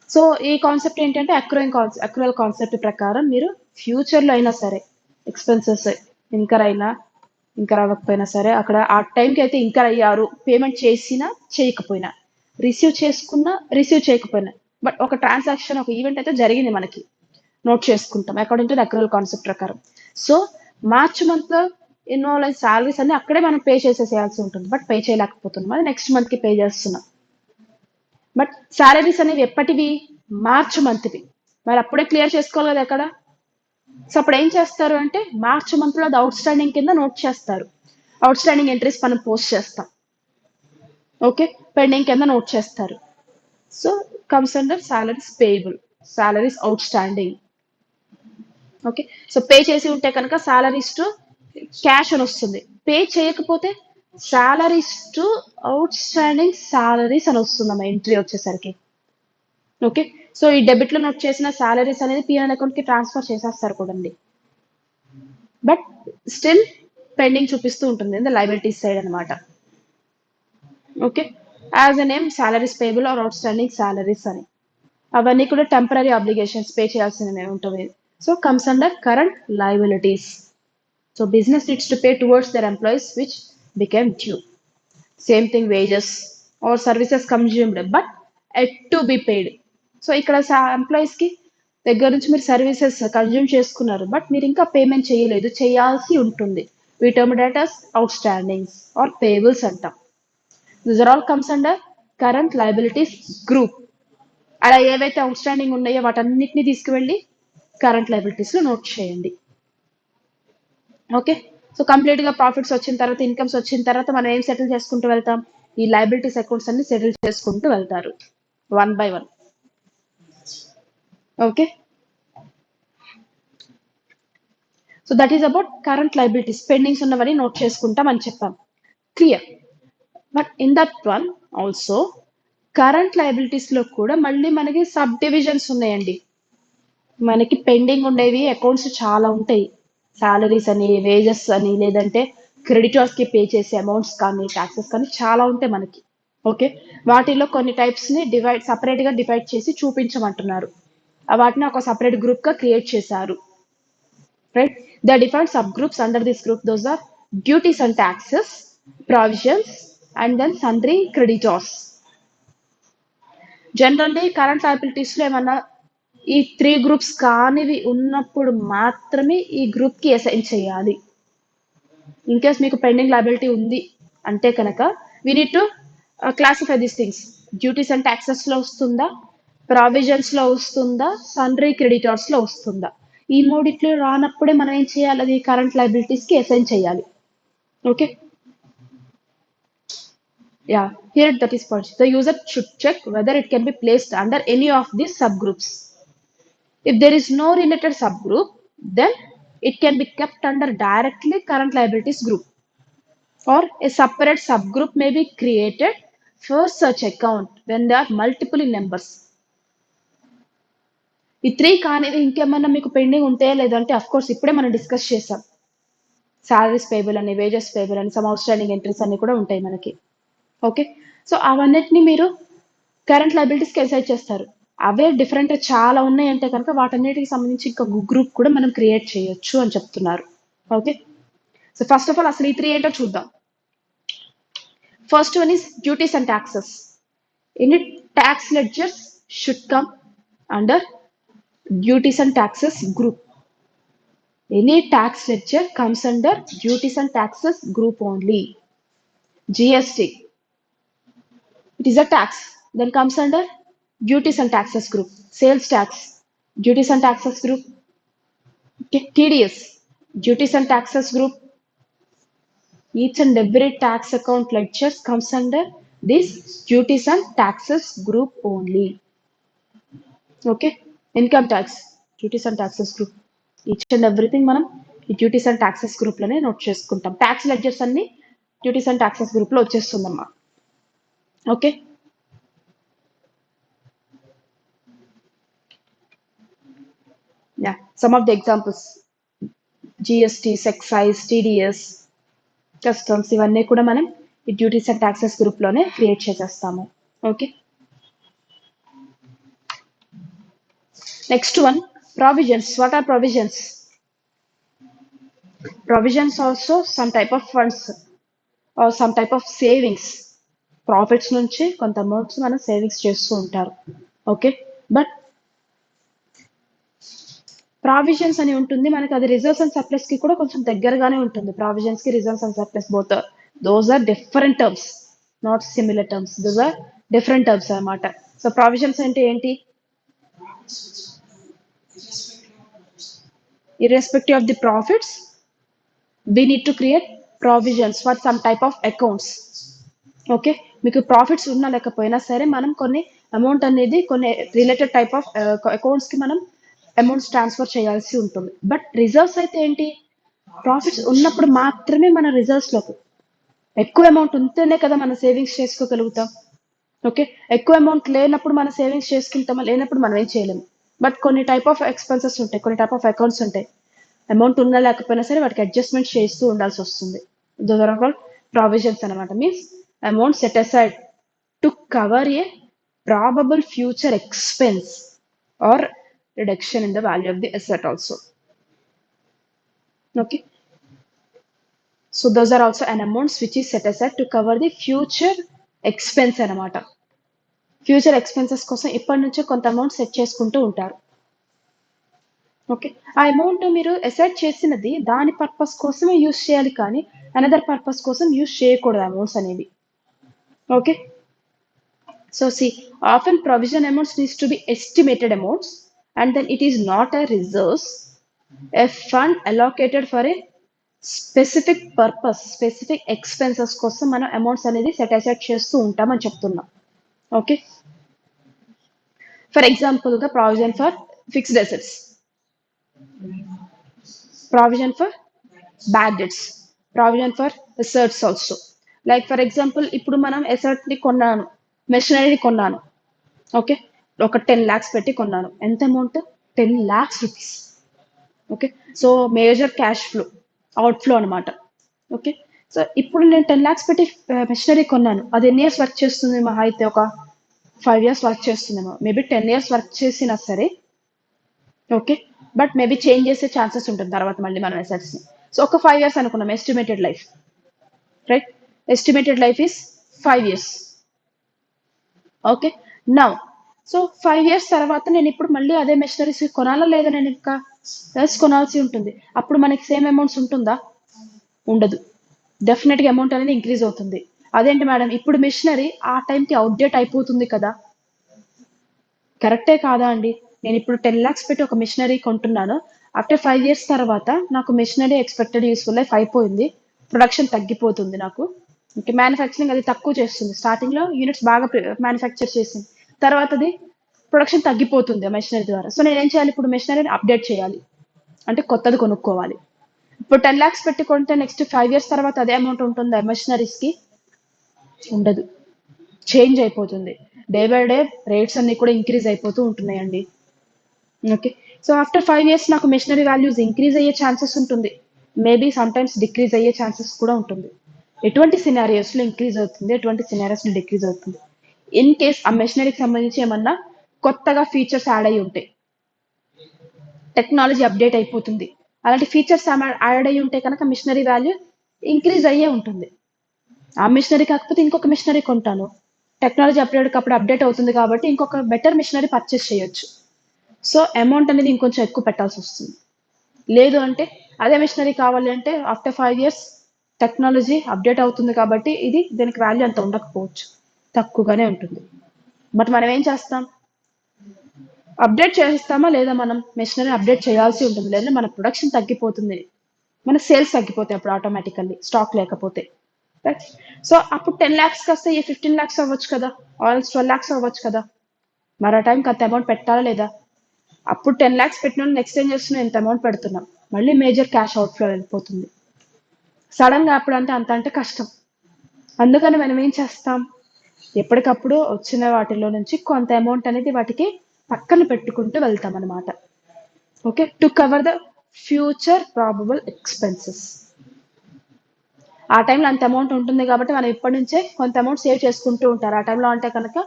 సో ఈ కాన్సెప్ట్ ఏంటంటే అక్రూవల్ కాన్సెప్ట్ ప్రకారం మీరు ఫ్యూచర్లో అయినా సరే ఎక్స్పెన్సెస్ ఇంకర్ అయినా ఇంకర్ అవ్వకపోయినా సరే అక్కడ ఆ టైంకి అయితే ఇంకర్ అయ్యారు, పేమెంట్ చేసినా చేయకపోయినా, రిసీవ్ చేసుకున్నా రిసీవ్ చేయకపోయినా, బట్ ఒక ట్రాన్సాక్షన్ ఒక ఈవెంట్ అయితే జరిగింది మనకి, నోట్ చేసుకుంటాం according to the accrual concept ప్రకారం. సో మార్చ్ మంత్లో ఇన్వాల్వ్ అయిన సాలరీస్ అన్ని అక్కడే మనం పే చేసేసేయాల్సి ఉంటుంది, బట్ పే చేయలేకపోతున్నాం, అది నెక్స్ట్ మంత్కి పే చేస్తున్నాం. బట్ సాలరీస్ అనేవి ఎప్పటివి? మార్చ్ మంత్వి. మరి అప్పుడే క్లియర్ చేసుకోవాలి కదా ఎక్కడ. సో అప్పుడు ఏం చేస్తారు అంటే మార్చ్ మంత్లో అది అవుట్ స్టాండింగ్ కింద నోట్ చేస్తారు. అవుట్ స్టాండింగ్ ఎంట్రీస్ మనం పోస్ట్ చేస్తాం. ఓకే, పెండింగ్ కింద నోట్ చేస్తారు. So comes under salaries payable, salaries out standing. Okay, so pay చేసి ఉంటే కనుక సాలరీస్ టు క్యాష్ అని వస్తుంది, పే చేయకపోతే salaries to outstanding salaries అని వస్తుందమ్మా ఎంట్రీ వచ్చేసరికి. ఓకే, సో ఈ డెబిట్లో నోట్ చేసిన సాలరీస్ అనేది పిఎన్ అకౌంట్కి ట్రాన్స్ఫర్ చేసేస్తారు కదండి, బట్ స్టిల్ పెండింగ్ చూపిస్తూ ఉంటుంది ఇన్ ద లయబిలిటీస్ సైడ్ అనమాట. Okay, as a name salaries payable or outstanding salaries అని, అవన్నీ కూడా టెంపరీ అబ్లిగేషన్స్ పే చేయాల్సినవి ఉంటుంది. So comes under current liabilities. So business needs to pay towards their employees which became due. Same thing, wages or services consumed but yet to be paid. So ఇక్కడ ఎంప్లాయీస్కి దగ్గర నుంచి మీరు services consume చేసుకున్నారు, but మీరు ఇంకా payment చేయలేదు, చేయాల్సి ఉంటుంది. We term that as outstanding are payables అంటాం. This are all comes under current liabilities group. అలా ఏవైతే అవుట్ స్టాండింగ్ ఉన్నాయో వాటన్నిటిని తీసుకువెళ్ళి కరెంట్ లయబిలిటీస్లో నోట్ చేయండి. ఓకే, సో కంప్లీట్గా ప్రాఫిట్స్ వచ్చిన తర్వాత, ఇన్కమ్స్ వచ్చిన తర్వాత మనం ఏం సెటిల్ చేసుకుంటూ వెళ్తాం? ఈ లయబిలిటీస్ అకౌంట్స్ అన్ని సెటిల్ చేసుకుంటూ వెళ్తారు one by one. Okay, so that is about current liabilities. Pendings ఉన్నవని నోట్ చేసుకుంటాం అని చెప్పాం, clear. But in that one also current లయబిలిటీస్లో కూడా మళ్ళీ మనకి సబ్ డివిజన్స్ ఉన్నాయండి. మనకి పెండింగ్ ఉండేవి అకౌంట్స్ చాలా ఉంటాయి, సాలరీస్ అని, వేజెస్ అని, లేదంటే క్రెడిటర్స్కి పే చేసే అమౌంట్స్ కానీ, ట్యాక్సెస్ కానీ చాలా ఉంటాయి మనకి. ఓకే, వాటిలో కొన్ని టైప్స్ని సపరేట్గా డివైడ్ చేసి చూపించమంటున్నారు, వాటిని ఒక సపరేట్ గ్రూప్గా క్రియేట్ చేశారు. Right, the defined sub groups under this group, those are duties and taxes, provisions and then sundry creditors. Generally current లయబిలిటీస్లో ఏమన్నా ఈ 3 గ్రూప్స్ కానివి ఉన్నప్పుడు మాత్రమే ఈ గ్రూప్కి అసైన్ చేయాలి. ఇన్ కేస్ మీకు పెండింగ్ లయబిలిటీ ఉంది అంటే కనుక we need to classify these things. Duties and ట్యాక్సెస్లో వస్తుందా, ప్రావిజన్స్లో వస్తుందా, సన్రీ క్రెడిటర్స్లో వస్తుందా? ఈ మూడిట్లో రానప్పుడే మనం ఏం చేయాలి? అది కరెంట్ లయబిలిటీస్కి అసైన్ చేయాలి. Okay, yeah, here that is point. The user should check whether it can be placed under any of these subgroups. If there is no related subgroup, then it can be kept under directly current liabilities group, or a separate subgroup may be created for such account when there are multiple in numbers. ఈ 3 కానీ ఇంకేమన్నా మీకు pending ఉంటే లేదంటే of course ఇప్పుడే మనం discuss చేసాం, salaries payable అని, వేజెస్ పేబుల్ అని, సమ్ అవుట్ స్టాండింగ్ ఎంట్రీస్ అన్ని కూడా ఉంటాయి మనకి. ఓకే, సో అవన్నిటిని మీరు కరెంట్ లయబిలిటీస్కి అసైన్ చేస్తారు. అవే డిఫరెంట్ చాలా ఉన్నాయంటే కనుక వాటన్నిటికి సంబంధించి ఇంకొక గ్రూప్ కూడా మనం క్రియేట్ చేయొచ్చు అని చెప్తున్నారు. Okay, so first of all అసలు ఈ 3 ఏంటో చూద్దాం. First one is duties and taxes. Any tax ledgers should come under duties and taxes group. Any tax ledger comes under duties and taxes group only. GST, it is a tax, then comes under duties and taxes group. Sales tax, duties and taxes group. Okay, TDS, duties and taxes group. Each and every tax account ledgers comes under this duties and taxes group only. Okay, income tax, duties and taxes group, each and everything మనం ఈ duties and taxes group లోనే note చేసుకుంటాం. Tax ledgers అన్ని duties and taxes group లో వచ్చేస్తుందమ్మా. Okay, yeah, some of the examples GSTs, excise, TDS, customs, ఇవన్నీ కూడా మనం ఈ డ్యూటీస్ అండ్ taxes గ్రూప్ లోనే క్రియేట్ చేసేస్తాము. Okay, next one, provisions. What are provisions? Provisions also some type of funds or some type of savings. Profits నుంచి కొంత amounts మనం savings చేస్తూ ఉంటారు. ఓకే, బట్ ప్రావిజన్స్ అని ఉంటుంది మనకి, అది రిజర్వ్స్ అండ్ సర్ప్లస్ కి కూడా కొంచెం దగ్గరగానే ఉంటుంది. ప్రావిజన్స్ కి reserves and surplus both those are different terms, not similar terms, those are different terms అన్నమాట. సో ప్రావిజన్స్ అంటే ఏంటి? irrespective of the profits, we need to create provisions for some type of accounts. Okay, మీకు profits ఉన్నా లేకపోయినా సరే మనం కొన్ని amount అనేది కొన్ని రిలేటెడ్ టైప్ ఆఫ్ అకౌంట్స్ కి మనం అమౌంట్స్ ట్రాన్స్ఫర్ చేయాల్సి ఉంటుంది. బట్ రిజర్వ్స్ అయితే ఏంటి? ప్రాఫిట్స్ ఉన్నప్పుడు మాత్రమే మన రిజర్వ్స్ లోకి ఎక్కువ అమౌంట్ ఉంటేనే కదా మనం సేవింగ్స్ చేసుకోగలుగుతాం. ఓకే, ఎక్కువ అమౌంట్ లేనప్పుడు మనం సేవింగ్స్ చేసుకుంటామా? లేనప్పుడు మనం ఏం చేయలేము. బట్ కొన్ని టైప్ ఆఫ్ ఎక్స్పెన్సెస్ ఉంటాయి, కొన్ని టైప్ ఆఫ్ అకౌంట్స్ ఉంటాయి, అమౌంట్ ఉన్నా లేకపోయినా సరే వాటికి అడ్జస్ట్మెంట్ చేస్తూ ఉండాల్సి వస్తుంది. దోస్ ఆర్ కాల్డ్ ప్రావిజన్స్ అనమాట. Means amount set aside to cover a probable future expense or reduction in the value of the asset also. Okay, so those are also an amounts which is set aside to cover the future expense అనమాట. Future expenses కోసం ఇప్పటి నుంచే కొంత amount set చేసుకుంటూ ఉంటారు. Okay, ఆ amount మీరు asset చేసినది దాని పర్పస్ కోసమే యూజ్ చేయాలి, కానీ అనదర్ పర్పస్ కోసం యూజ్ చేయకూడదు అమౌంట్స్ అనేవి. Okay, so see, often provision amounts needs to be estimated amounts and then it is not a reserves, a fund allocated for a specific purpose, specific expenses కోసం మనం amounts అనేది set aside చేస్తూ ఉంటామని చెప్తున్నాం. Okay, for example గా provision for fixed assets, provision for bad debts, provision for asserts also. Like for example, ఇప్పుడు మనం asset ని కొన్నాను, మెషినరీ కొన్నాను. ఓకే, ఒక 10 lakhs పెట్టి కొన్నాను. ఎంత amount? 10 lakhs rupees. Okay, so major cash flow, out flow అనమాట. ఓకే, సో ఇప్పుడు నేను 10 lakhs పెట్టి మెషినరీ కొన్నాను. అది ఎన్ని ఇయర్స్ వర్క్ చేస్తుంది? మహా అయితే ఒక 5 years వర్క్ చేస్తుందేమో, మేబీ 10 years వర్క్ చేసినా సరే. ఓకే, బట్ మేబీ చేంజ్ చేసే ఛాన్సెస్ ఉంటుంది తర్వాత మళ్ళీ మనం అసెట్స్ ని. సో ఒక 5 years అనుకున్నాం estimated life, right? Estimated life is 5 years. Okay, now so 5 years తర్వాత నేను ఇప్పుడు మళ్ళీ అదే మెషినరీస్ కొనాలా లేదా? నేను ఇంకా కొనాల్సి ఉంటుంది. అప్పుడు మనకి సేమ్ అమౌంట్స్ ఉంటుందా? ఉండదు. డెఫినెట్గా అమౌంట్ అనేది ఇంక్రీజ్ అవుతుంది. అదేంటి మేడం, ఇప్పుడు మెషినరీ ఆ టైంకి అవుట్డేట్ అయిపోతుంది కదా? కరెక్టే కాదా అండి? నేను ఇప్పుడు 10 lakhs పెట్టి ఒక మిషనరీ కొంటున్నాను. ఆఫ్టర్ 5 years తర్వాత నాకు మిషనరీ ఎక్స్పెక్టెడ్ యూస్ఫుల్ లైఫ్ అయిపోయింది, ప్రొడక్షన్ తగ్గిపోతుంది నాకు. ఓకే, మ్యానుఫ్యాక్చరింగ్ అది తక్కువ చేస్తుంది. స్టార్టింగ్ లో యూనిట్స్ బాగా మ్యానుఫ్యాక్చర్ చేసింది, తర్వాత అది ప్రొడక్షన్ తగ్గిపోతుంది ఆ మెషినరీ ద్వారా. సో నేను ఏం చేయాలి? ఇప్పుడు మెషినరీని అప్డేట్ చేయాలి, అంటే కొత్తది కొనుక్కోవాలి. ఇప్పుడు 10 lakhs పెట్టి కొంటే నెక్స్ట్ 5 years తర్వాత అదే అమౌంట్ ఉంటుందా మెషినరీస్ కి? ఉండదు, చేంజ్ అయిపోతుంది. డే బై డే రేట్స్ అన్ని కూడా ఇంక్రీజ్ అయిపోతూ ఉంటున్నాయండి. ఓకే, సో ఆఫ్టర్ 5 years నాకు మెషినరీ వాల్యూస్ ఇంక్రీజ్ అయ్యే ఛాన్సెస్ ఉంటుంది, మేబీ సమ్ టైమ్స్ డిక్రీజ్ అయ్యే ఛాన్సెస్ కూడా ఉంటుంది. ఎటువంటి సినారియోస్ లో ఇంక్రీజ్ అవుతుంది, ఎటువంటి సినారియోస్ లో డిక్రీజ్ అవుతుంది? ఇన్ కేస్ ఆ మెషినరీకి సంబంధించి ఏమన్నా కొత్తగా ఫీచర్స్ యాడ్ అయ్యి ఉంటాయి, టెక్నాలజీ అప్డేట్ అయిపోతుంది, అలాంటి ఫీచర్స్ యాడ్ అయ్యి ఉంటే కనుక మిషనరీ వాల్యూ ఇంక్రీజ్ అయ్యే ఉంటుంది. ఆ మిషనరీ కాకపోతే ఇంకొక మిషనరీ కొంటాను, టెక్నాలజీ అప్పుడు అప్డేట్ అవుతుంది కాబట్టి ఇంకొక బెటర్ మిషనరీ పర్చేస్ చేయొచ్చు. సో అమౌంట్ అనేది ఇంకొంచెం ఎక్కువ పెట్టాల్సి వస్తుంది. లేదు అంటే అదే మిషనరీ కావాలి అంటే ఆఫ్టర్ 5 years టెక్నాలజీ అప్డేట్ అవుతుంది కాబట్టి ఇది దీనికి వాల్యూ అంత ఉండకపోవచ్చు, తక్కువగానే ఉంటుంది. బట్ మనం ఏం చేస్తాం? అప్డేట్ చేస్తామా లేదా? మనం మెషినరీ అప్డేట్ చేయాల్సి ఉంటుంది, లేదా మన ప్రొడక్షన్ తగ్గిపోతుంది, మన సేల్స్ తగ్గిపోతాయి అప్పుడు ఆటోమేటికల్లీ స్టాక్ లేకపోతే. రైట్. సో అప్పుడు 10 lakhs కాస్త 15 lakhs అవ్వచ్చు కదా, ఆల్స్ 12 lakhs అవ్వచ్చు కదా. మరి ఆ టైంకి అంత అమౌంట్ పెట్టాలా లేదా? అప్పుడు 10 lakhs పెట్టిన నెక్స్ట్ ఏం చేస్తున్నాం, ఎంత అమౌంట్ పెడుతున్నాం, మళ్ళీ మేజర్ క్యాష్ అవుట్ఫ్లో వెళ్ళిపోతుంది. సడన్ గా అప్పుడు అంత కష్టం. అందుకని మనం ఏం చేస్తాం, ఎప్పటికప్పుడు వచ్చిన వాటిలో నుంచి కొంత అమౌంట్ అనేది వాటికి పక్కన పెట్టుకుంటూ వెళ్తాం అనమాట. Okay, to cover the future probable expenses. ఆ టైంలో అంత అమౌంట్ ఉంటుంది కాబట్టి మనం ఇప్పటి నుంచే కొంత అమౌంట్ సేవ్ చేసుకుంటూ ఉంటారు. ఆ టైంలో అంటే కనుక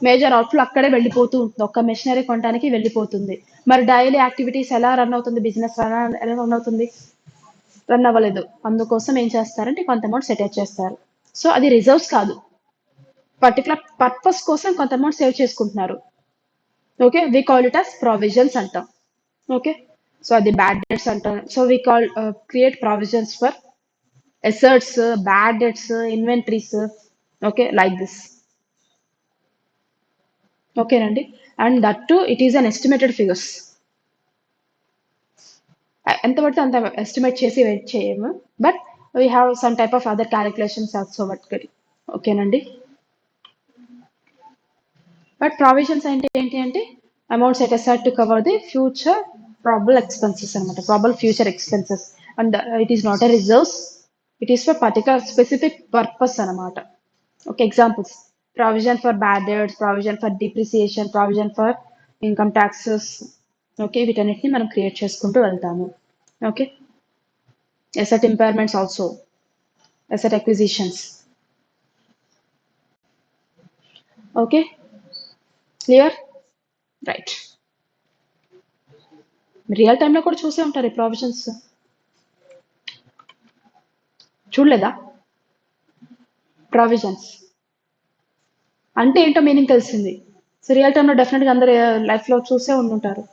మేజర్ అవుట్ఫ్లో అక్కడే వెళ్ళిపోతూ ఉంటుంది, ఒక్క మెషినరీ కొనడానికి వెళ్ళిపోతుంది. మరి డైలీ యాక్టివిటీస్ ఎలా రన్ అవుతుంది, బిజినెస్ ఎలా రన్ అవుతుంది, రన్ అవ్వలేదు. అందుకోసం ఏం చేస్తారంటే కొంత అమౌంట్ సెట్ చేస్తారు. సో అది రిజర్వ్స్ కాదు, పర్టికులర్ పర్పస్ కోసం కొంత అమౌంట్ సేవ్ చేసుకుంటున్నారు. Okay, we call it as provisions అంటాం. ఓకే, సో అది బ్యాడ్ డెట్స్ అంటాం. So we call create provisions for assets, bad debts, inventories. Okay, like this. ఓకేనండి. And that to it is an estimated figures. ఎంత పడితే అంత estimate చేసి wait చేయము, but we have some type of other calculations also work. ఓకేనండి. But provisions అంటే ఏంటి అంటే amount set aside to cover the future probable expenses అనమాట, probable future expenses. And it is not a reserves, it is for particular specific purpose అనమాట. Okay, examples: provision for bad debts, provision for depreciation, provision for income taxes. Okay, వీటన్నిటిని మనం create చేసుకుంటూ వెళ్తాము. Okay, asset impairments also, asset acquisitions. Okay, clear? Right. Real టైంలో కూడా చూసే ఉంటారు ఈ ప్రావిజన్స్, చూడలేదా? ప్రావిజన్స్ అంటే ఏంటో మీనింగ్ తెలిసింది. సో రియల్ టైంలో డెఫినెట్గా అందరు లైఫ్లో చూసే ఉండుంటారు.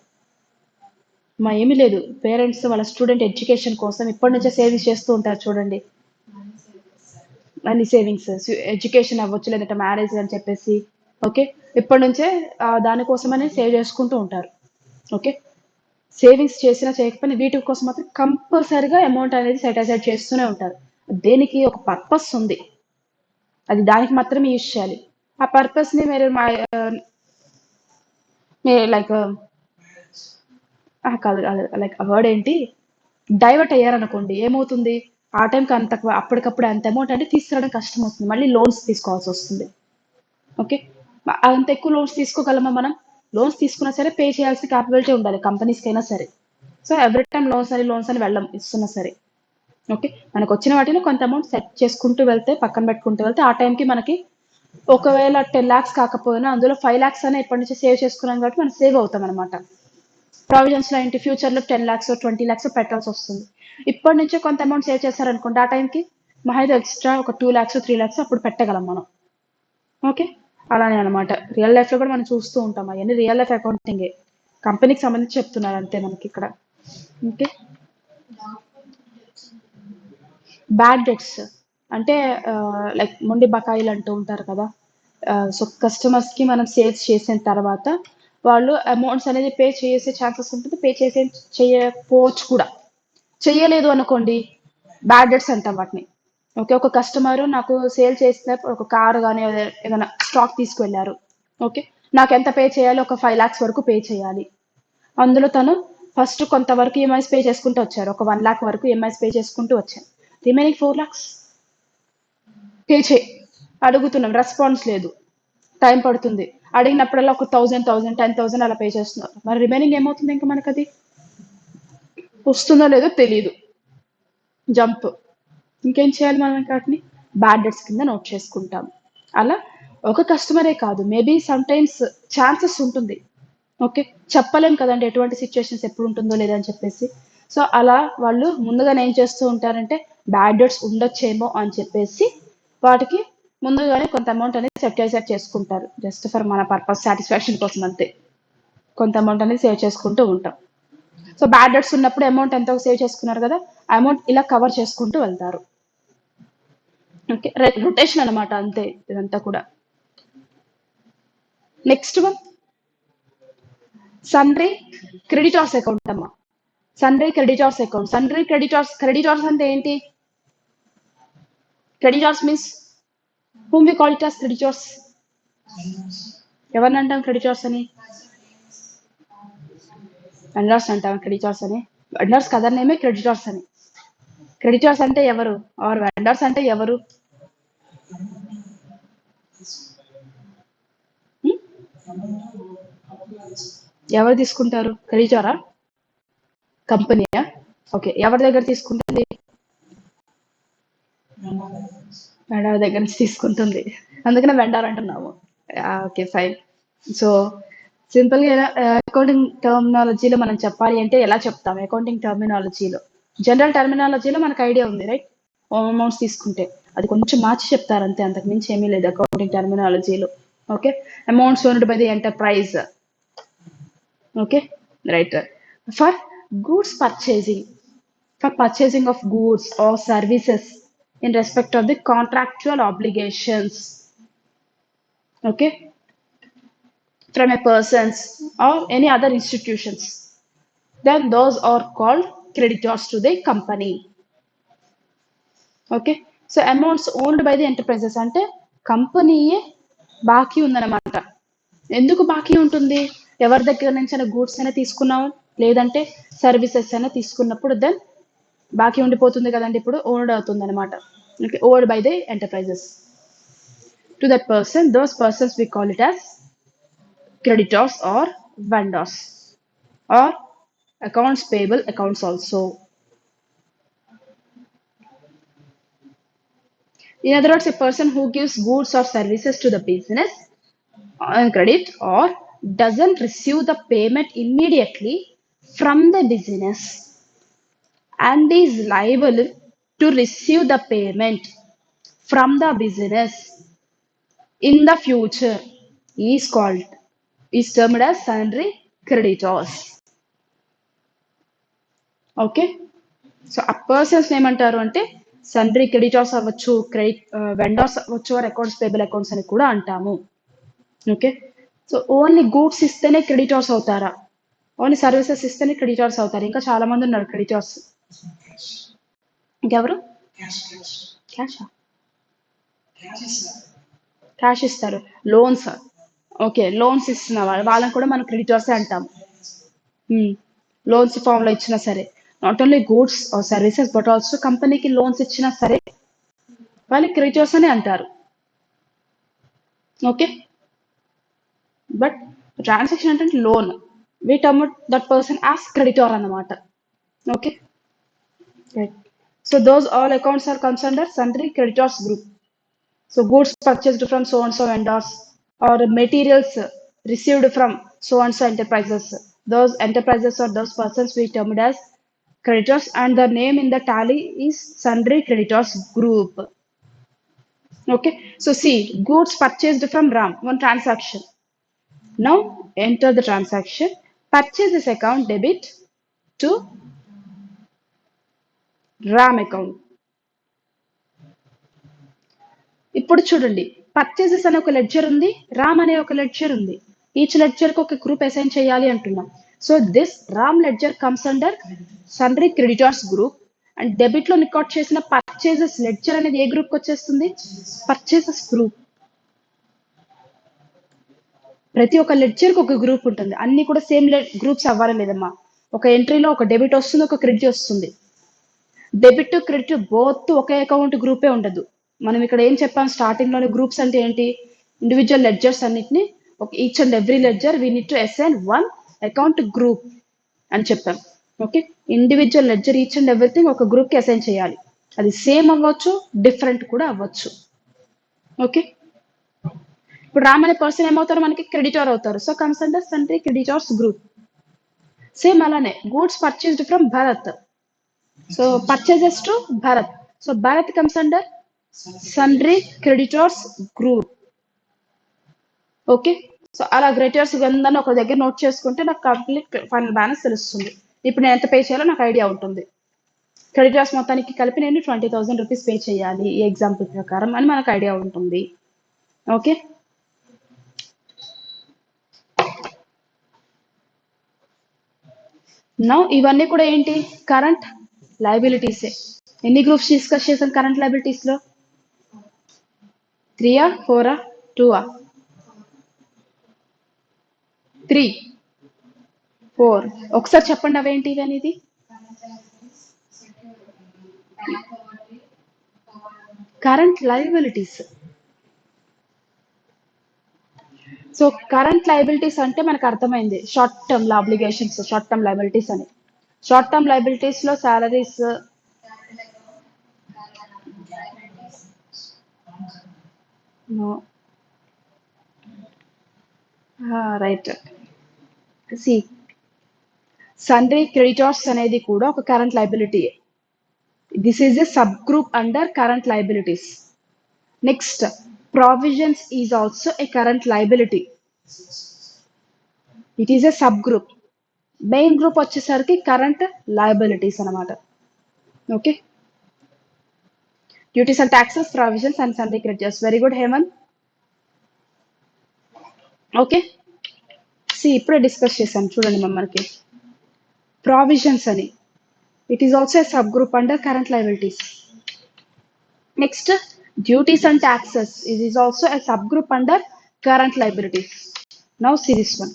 మా ఏమీ లేదు, పేరెంట్స్ వాళ్ళ స్టూడెంట్ ఎడ్యుకేషన్ కోసం ఇప్పటి నుంచే సేవింగ్స్ చేస్తూ ఉంటారు చూడండి. అన్ని సేవింగ్స్, ఎడ్యుకేషన్ అవ్వచ్చు, లేదంటే మ్యారేజ్ అని చెప్పేసి. ఓకే, ఇప్పటి నుంచే దానికోసమని సేవ్ చేసుకుంటూ ఉంటారు. ఓకే, సేవింగ్స్ చేసినా చేయకపోయినా వీటి కోసం మాత్రం కంపల్సరిగా అమౌంట్ అనేది సెట్ అసైడ్ చేస్తూనే ఉంటారు. దేనికి ఒక పర్పస్ ఉంది, అది దానికి మాత్రమే యూజ్ చేయాలి. ఆ పర్పస్ని మీరు లైక్ కాదు లైక్ ఆ వర్డ్ ఏంటి, డైవర్ట్ అయ్యారనుకోండి, ఏమవుతుంది, ఆ టైంకి అంత అప్పటికప్పుడు అంత అమౌంట్ అంటే తీసుకురావడం కష్టం అవుతుంది, మళ్ళీ లోన్స్ తీసుకోవాల్సి వస్తుంది. ఓకే, అంత ఎక్కువ లోన్స్ తీసుకోగలమా మనం? లోన్స్ తీసుకున్నా సరే పే చేయాల్సిన క్యాపబిలిటీ ఉండాలి కంపెనీస్కి అయినా సరే. సో ఎవ్రీ టైం లోన్స్ అని వెళ్ళం, ఇస్తున్నా సరే. ఓకే, మనకు వచ్చిన వాటిని కొంత అమౌంట్ సెట్ చేసుకుంటూ వెళ్తే, పక్కన పెట్టుకుంటూ వెళ్తే, ఆ టైంకి మనకి ఒకవేళ 10 lakhs కాకపోయినా అందులో 5 lakhs అనే ఇప్పటి నుంచి సేవ్ చేసుకున్నాం కాబట్టి మనం సేవ్ అవుతాం అనమాట. ప్రావిజన్స్ లో ఏంటి, ఫ్యూచర్ లో 10 lakhs 20 lakhs పెట్టాల్సి వస్తుంది. ఇప్పటి నుంచే కొంత అమౌంట్ సేవ్ చేశారనుకోండి, ఆ టైంకి మహా ఎక్స్ట్రా ఒక 2 lakhs 3 lakhs అప్పుడు పెట్టగలం మనం. ఓకే, అలానే అనమాట. రియల్ లైఫ్ లో కూడా మనం చూస్తూ ఉంటాం, అవన్నీ రియల్ లైఫ్ అకౌంటింగే, కంపెనీకి సంబంధించి చెప్తున్నారు అంతే మనకి ఇక్కడ. ఓకే, బ్యాడ్ డెట్స్ అంటే లైక్ మొండి బకాయిలు అంటూ ఉంటారు కదా. సో కస్టమర్స్ కి మనం సేల్స్ చేసిన తర్వాత వాళ్ళు అమౌంట్స్ అనేది పే చేసే ఛాన్సెస్ ఉంటుంది, పే చేసే చేయకపోవచ్చు కూడా. చెయ్యలేదు అనుకోండి, బ్యాడ్ డెట్స్ అంటాం వాటిని. ఓకే, ఒక కస్టమర్ నాకు సేల్ చేసిన ఒక కారు కానీ ఏదైనా స్టాక్ తీసుకువెళ్ళారు. ఓకే, నాకు ఎంత పే చేయాలి, ఒక 5 lakhs వరకు పే చేయాలి. అందులో తను ఫస్ట్ కొంతవరకు ఈఎంఐస్ పే చేసుకుంటూ వచ్చారు, ఒక 1 lakh వరకు ఈఎంఐస్ పే చేసుకుంటూ వచ్చారు. రిమైనింగ్ 4 lakhs పే చేయి అడుగుతున్నాం, రెస్పాన్స్ లేదు, టైం పడుతుంది. అడిగినప్పుడల్లా ఒక 1000 10,000 అలా పే చేస్తున్నారు. మరి రిమైనింగ్ ఏమవుతుంది, ఇంకా మనకు అది వస్తుందో లేదో తెలియదు, జంప్. ఇంకేం చేయాలి మనం, వాటిని బ్యాడ్ డెట్స్ కింద నోట్ చేసుకుంటాం. అలా ఒక కస్టమరే కాదు, మేబీ సమ్ టైమ్స్ ఛాన్సెస్ ఉంటుంది. ఓకే, చెప్పలేం కదండి ఎటువంటి సిచ్యువేషన్స్ ఎప్పుడు ఉంటుందో లేదని చెప్పేసి. సో అలా వాళ్ళు ముందుగానే ఏం చేస్తూ ఉంటారంటే బ్యాడ్ డెట్స్ ఉండొచ్చేమో అని చెప్పేసి వాటికి ముందుగానే కొంత అమౌంట్ అనేది సెట్ చేసుకుంటారు, జస్ట్ ఫర్ మన పర్పస్ సాటిస్ఫాక్షన్ కోసం అంతే. కొంత అమౌంట్ అనేది సేవ్ చేసుకుంటూ ఉంటాం. సో బ్యాడ్ డెట్స్ ఉన్నప్పుడు అమౌంట్ ఎంతో సేవ్ చేసుకున్నారు కదా, అమౌంట్ ఇలా కవర్ చేసుకుంటూ వెళ్తారు. ఓకే, రొటేషన్ అనమాట అంతే ఇదంతా కూడా. నెక్స్ట్ వన్ సన్రీ క్రెడిటార్స్ అకౌంట్ అమ్మా. సన్రీ క్రెడిటార్స్ అకౌంట్. సన్రీ క్రెడిటార్స్ అంటే ఏంటి? Creditors means whom we call it as creditors. ఎవరిని అంటాం క్రెడిటార్స్ అని? వెండర్స్ అంటాం క్రెడిటార్స్ అని. వెండర్స్ కదర్ నేమే క్రెడిటార్స్ అని. క్రెడిటార్స్ అంటే ఎవరు? ఆర్ వెండర్స్ అంటే ఎవరు? ఎవరు తీసుకుంటారు? క్రెడిటారా? కంపెనీయా? ఓకే, ఎవరి దగ్గర తీసుకుంటుంది? వెండర్ దగ్గర నుంచి తీసుకుంటుంది, అందుకనే వెండర్ అంటున్నాము. Okay fine. సో సింపుల్గా అకౌంటింగ్ టర్మినాలజీలో మనం చెప్పాలి అంటే ఎలా చెప్తాం? అకౌంటింగ్ టర్మినాలజీలో జనరల్ టర్మినాలజీలో మనకు ఐడియా ఉంది, రైట్? అమౌంట్స్ తీసుకుంటే అది కొంచెం మార్చి చెప్తారు అంతే, అంతకు మించి ఏమీ లేదు అకౌంటింగ్ టర్మినాలజీలో. Okay, amounts owned by the enterprise. Okay, right. For goods purchasing, for purchasing of goods or services in respect of the contractual obligations, okay, from a persons or any other institutions, then those are called creditors to the company. Okay, so amounts owned by the enterprises అంటే కంపెనీయే బాకీ ఉందన్నమాట. ఎందుకు బాకీ ఉంటుంది? ఎవరి దగ్గర నుంచి అయినా గూడ్స్ అయినా తీసుకున్నాం, లేదంటే సర్వీసెస్ అయినా తీసుకున్నప్పుడు దెన్ బాకీ ఉండిపోతుంది కదండి, ఇప్పుడు ఓన్డ్ అవుతుంది అనమాట. Okay, owned by the enterprises to that person, those persons we call it as creditors or vendors or accounts payable accounts also. In other words, a person who gives goods or services to the business on credit or doesn't receive the payment immediately from the business and is liable to receive the payment from the business in the future is termed as sundry creditors. Okay, so ఆ persons ఏమంటారు అంటే సన్రీ creditors అవ్వచ్చు, vendors అవ్వచ్చు, are accounts payable accounts అని కూడా అంటాము. Okay, so only goods ఇస్తేనే creditors అవుతారా? ఓన్లీ సర్వీసెస్ ఇస్తేనే క్రెడిటార్స్ అవుతారు? ఇంకా చాలా మంది ఉన్నారు క్రెడిటార్స్. ఇంకెవరు? క్యాష్ ఇస్తారు, లోన్స్. ఓకే, లోన్స్ ఇస్తున్న వాళ్ళని కూడా మనం క్రెడిటార్సే అంటాం. లోన్స్ ఫామ్ లో ఇచ్చినా సరే, not only goods or services but also కంపెనీకి లోన్స్ ఇచ్చినా సరే వాళ్ళు క్రెడిటర్స్ అని అంటారు. ఓకే, బట్ ట్రాన్సాక్షన్ అంటే loan, we term that person as creditor అన్నమాట. Okay, right. So those all accounts are concerned as sundry creditors group. So goods purchased from so and so vendors or materials received from so and so enterprises, those enterprises or those persons we termed as creditors, and the name in the tally is sundry creditors group. Okay, so see, goods purchased from Ram, one transaction. Now enter the transaction. Purchases account debit to Ram account. ఇప్పుడు చూడండి, purchases అనే ఒక ledger ఉంది, రామ్ అనే ఒక ledger ఉంది. Each ledger కి ఒక గ్రూప్ అసైన్ చేయాలి అంటున్నాం. So this Ram ledger comes under సన్రీ creditors group, and debit లో రికార్డ్ చేసిన పర్చేసెస్ లెడ్జర్ అనేది ఏ గ్రూప్ కి వచ్చేస్తుంది? Purchases group. ప్రతి ఒక్క లెడ్జర్ కి ఒక గ్రూప్ ఉంటుంది, అన్ని కూడా సేమ్ గ్రూప్స్ అవ్వాలి లేదమ్మా. ఒక ఎంట్రీలో ఒక డెబిట్ వస్తుంది, ఒక క్రెడిట్ వస్తుంది. డెబిట్ క్రెడిట్ బోత్ ఒకే అకౌంట్ గ్రూపే ఉండదు. మనం ఇక్కడ ఏం చెప్పాం స్టార్టింగ్ లోనే, గ్రూప్స్ అంటే ఏంటి? ఇండివిజువల్ లెడ్జర్స్ అన్నిటిని ఒక each and every ledger we need to assign one account group అని చెప్పాం. Okay, individual ledger each and everything ఒక గ్రూప్ కి అసైన్ చేయాలి. అది సేమ్ అవ్వచ్చు, డిఫరెంట్ కూడా అవ్వచ్చు. ఓకే, ఇప్పుడు రామ్ అనే పర్సన్ ఏమవుతారు? మనకి క్రెడిటర్ అవుతారు. So comes under సన్రీ creditors group. Same అలానే goods purchased from Bharat, so purchases to Bharat. So Bharat comes under sundry creditors group. Okay, so అలా క్రెడిటర్స్ అందరినీ ఒక దగ్గర నోట్ చేసుకుంటే నాకు కంప్లీట్ ఫైనల్ బ్యాలెన్స్ తెలుస్తుంది. ఇప్పుడు నేను ఎంత పే చేయాలో నాకు ఐడియా ఉంటుంది. క్రెడిటర్స్ మొత్తానికి కలిపి నేను 20,000 రూపీస్ పే చేయాలి ఈ ఎగ్జాంపుల్ ప్రకారం అని మనకు ఐడియా ఉంటుంది. ఓకే, నౌ ఇవన్నీ కూడా ఏంటి, కరెంట్ లయబిలిటీసే. ఎన్ని గ్రూప్స్ డిస్కస్ చేసాం కరెంట్ లయబిలిటీస్లో? 3 4 2 3 4. ఒకసారి చెప్పండి అవేంటి అనేది. Current liabilities. So current liabilities అంటే మనకు అర్థమైంది, short term obligations, short term liabilities అని. షార్ట్ టర్మ్ లయబిలిటీస్ లో సాలరీస్. రైట్. సి సన్రీ క్రెడిటార్స్ అనేది కూడా ఒక current liability. This is a sub group under current liabilities. Next, provisions is also a current liability. It is a sub group. Main group వచ్చేసరికి current liabilities అనమాట. Okay, duties and taxes, provisions and sundry creditors. Very good, Hemant. Okay, see ఇప్పుడే discuss చేశాను చూడండి మమ్మల్ని. Provisions అని, it is also a sub group under current liabilities. Next, duties and taxes, it is also a subgroup under current liabilities. Now see this one.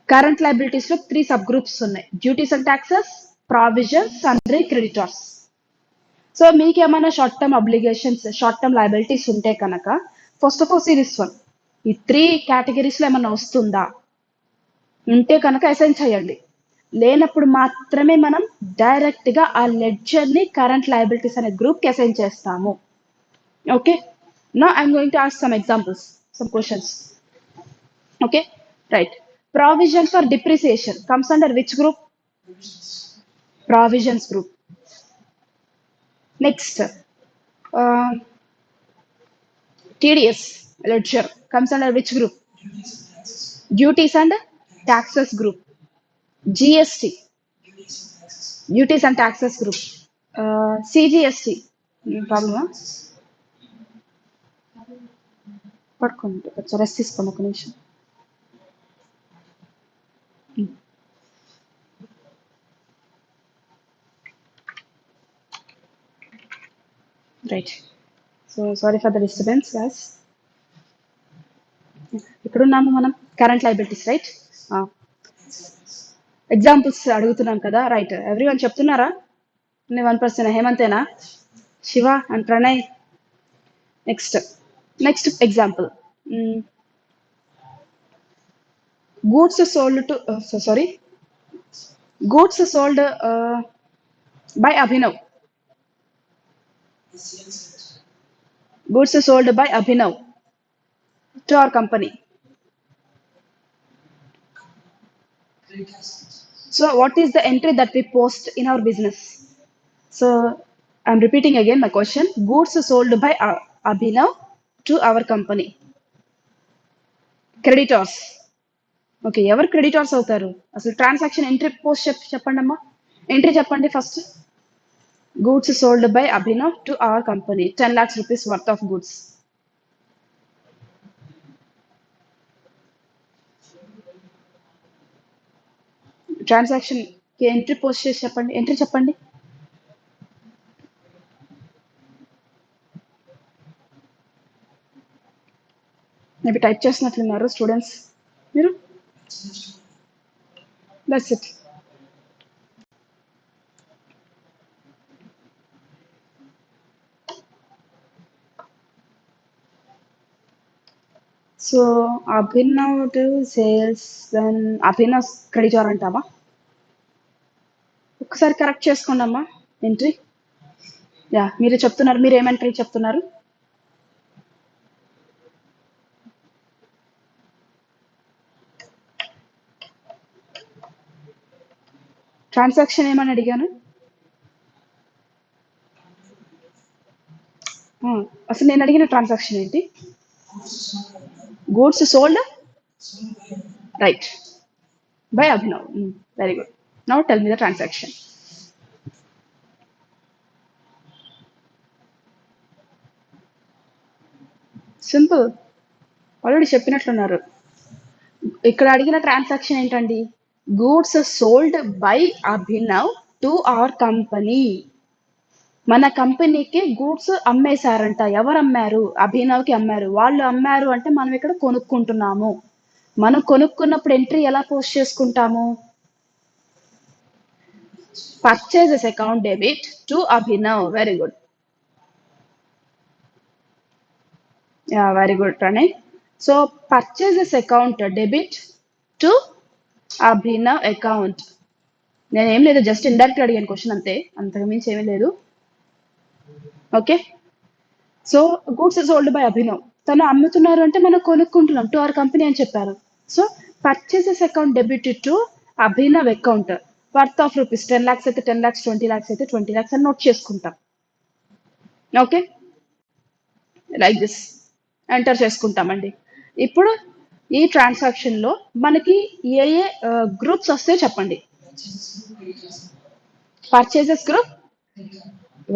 Current liabilities లో 3 sub groups ఉన్నాయి, duties and taxes, provisions, సన్రీ creditors. So మీకు ఏమైనా short term obligations, short term liabilities ఉంటే కనుక, first of all see this one. ఈ 3 categories లో ఏమైనా వస్తుందా, ఉంటే కనుక అసైన్ చేయండి. లేనప్పుడు మాత్రమే మనం డైరెక్ట్ గా ఆ లెడ్జర్ ని కరెంట్ లయబిలిటీస్ అనే గ్రూప్ కి అసైన్ చేస్తాము. Okay, now I'm going to ask some examples, some questions. Okay, right. Provision for depreciation comes under which group? Provisions group. Next, TDS ledger comes under which group? Duties and taxes group. GST, duties and taxes group. CGST, problem పడుకోండి, కొంచెం rest తీసుకోండి ఒక నిమిషం. Right. So sorry for the disturbance guys. ఇక్కడున్నాము మనం current liabilities, right. Examples అడుగుతున్నాం కదా, right. Everyone చెప్తున్నారా? 1%. హేమంతేనా? Shiva and Pranay. Next example. Goods sold to goods sold by Abhinav. Goods sold by Abhinav to our company. So what is the entry that we post in our business? So I'm repeating again my question. Goods sold by Abhinav to our company. Creditors. ఓకే, ఎవరు creditors అవుతారు? అసలు transaction entry post చెప్పండి అమ్మా. Entry చెప్పండి first. Goods sold by Abhinav to our company, 10 lakhs rupees worth of goods. Transaction కి entry post చేసి చెప్పండి, ఎంట్రీ చెప్పండి. మేబీ టైప్ చేసినట్లున్నారు స్టూడెంట్స్ మీరు. That's it. So Abhinav to sales, then Abhinav creditor అంటావా? ఒకసారి కరెక్ట్ చేసుకోండి అమ్మా ఎంట్రీ. యా, మీరు చెప్తున్నారు, మీరు ఏం ఎంట్రీ చెప్తున్నారు? ట్రాన్సాక్షన్ ఏమని అడిగాను? అసలు నేను అడిగిన ట్రాన్సాక్షన్ ఏంటి? Goods sold, right, by Abhinav. Very good. Now tell me the transaction. Simple, already చెప్పినట్లున్నారు. ఇక్కడ అడిగిన ట్రాన్సాక్షన్ ఏంటండి? Goods sold by Abhinav to our company. మన కంపెనీకి గూడ్స్ అమ్మేశారంట. ఎవరు అమ్మారు? అభినవ్కి అమ్మారు. వాళ్ళు అమ్మారు అంటే మనం ఇక్కడ కొనుక్కుంటున్నాము. మనం కొనుక్కున్నప్పుడు ఎంట్రీ ఎలా పోస్ట్ చేసుకుంటాము? Purchases account debit to Abhinav. Very good. Very good Pranay. So purchases account debit to Abhinav account. నేనేం లేదు, జస్ట్ ఇండైరెక్ట్ అడిగాను క్వశ్చన్ అంతే, అంతకు మించి ఏమీ లేదు. Okay, so goods sold by Abhinav, తను అమ్ముతున్నారు అంటే మనం కొనుక్కుంటున్నాం, టు అవర్ కంపెనీ అని చెప్పారు. So purchases account debit to Abhinav account worth of rupees 10 lakhs అయితే 10 lakhs, 20 lakhs అయితే 20 lakhs అని నోట్ చేసుకుంటాం. ఓకే, లైక్ దిస్ ఎంటర్ చేసుకుంటామండి. ఇప్పుడు ఈ ట్రాన్సాక్షన్ లో మనకి ఏ ఏ గ్రూప్స్ వస్తాయో చెప్పండి. Purchases group,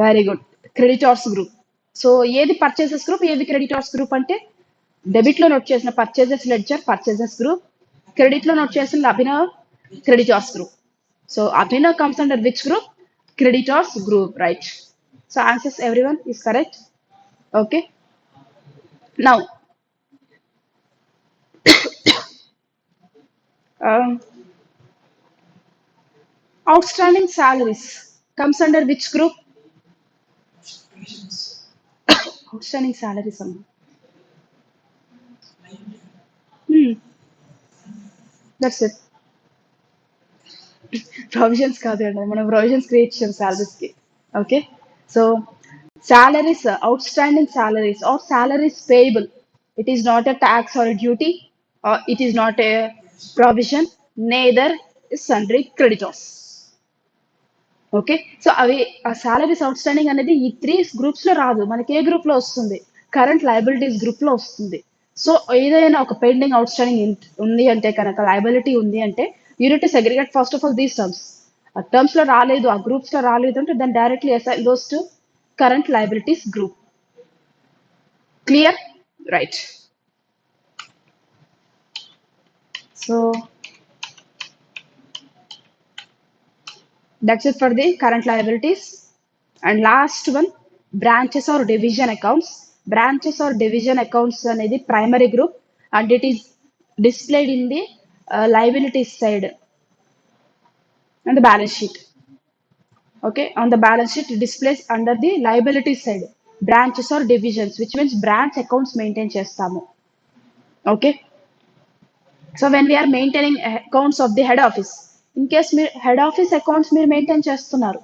very good. Creditors group. So ఏది పర్చేసెస్ గ్రూప్, ఏది క్రెడిటార్స్ గ్రూప్ అంటే డెబిట్ లో నోట్ చేసిన purchases ledger purchases group, credit లో నోట్ చేసిన Abhinav creditors group. So Abhinav comes under which group? Creditors group, right. So answers everyone is correct. Okay, now outstanding salaries comes under which group? Outstanding salaries అమ్మా. That's it. Provisions కాదండి, మనం provisions create చేసాం salaries కి. Okay, so salaries, outstanding salaries or salaries payable, it is not a tax or a duty, or it is not a provision, neither is sundry creditors. Okay, so అవి salaries out standing అనేది ఈ 3 groups లో రాదు. మనకి ఏ group లో వస్తుంది? Current liabilities group లో వస్తుంది. సో ఏదైనా ఒక పెండింగ్ అవుట్ స్టాండింగ్ ఉంది అంటే కనుక, లయబిలిటీ ఉంది అంటే, unit segregate first of all these terms. ఆ టర్మ్స్ లో రాలేదు, ఆ గ్రూప్స్ లో రాలేదు అంటే దాన్ని directly assign those to current liabilities group. Clear? Right. So that's it for the current liabilities. And last one, branches or division accounts. Branches or division accounts అనేది primary group and it is displayed in the liabilities side on the balance sheet. Okay, on the balance sheet it displays under the liabilities side branches or divisions, which means branch accounts maintain చేస్తాము. Okay, so when we are maintaining accounts of the head office, in case మీరు head office accounts మీరు maintain చేస్తున్నారు,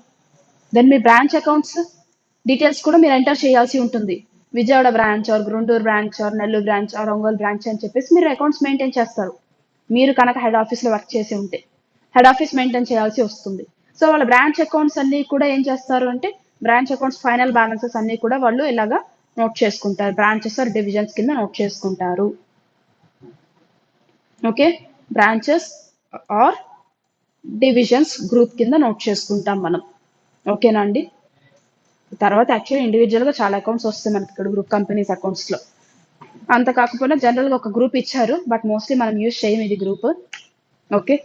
then మీ branch accounts details కూడా మీరు enter చేయాల్సి ఉంటుంది. Vijayawada branch or Guntur branch or Nellore branch or Ongole branch అని చెప్పేసి మీరు అకౌంట్స్ మెయింటైన్ చేస్తారు. మీరు కనుక హెడ్ ఆఫీస్లో వర్క్ చేసి ఉంటే హెడ్ ఆఫీస్ మెయింటైన్ చేయాల్సి వస్తుంది. సో వాళ్ళ బ్రాంచ్ అకౌంట్స్ అన్ని కూడా ఏం చేస్తారు అంటే, బ్రాంచ్ అకౌంట్స్ ఫైనల్ బ్యాలెన్సెస్ అన్ని కూడా వాళ్ళు ఇలాగా నోట్ చేసుకుంటారు, బ్రాంచెస్ ఆర్ డివిజన్స్ కింద నోట్ చేసుకుంటారు. Okay, branches or divisions group కింద నోట్ చేసుకుంటాం మనం. ఓకేనా అండి? తర్వాత యాక్చువల్లీ ఇండివిజువల్గా చాలా అకౌంట్స్ వస్తాయి మనకి ఇక్కడ గ్రూప్ కంపెనీస్ అకౌంట్స్లో. అంత కాకపోయినా జనరల్గా ఒక గ్రూప్ ఇచ్చారు, బట్ మోస్ట్లీ మనం యూజ్ చేయం ఇది group. Okay,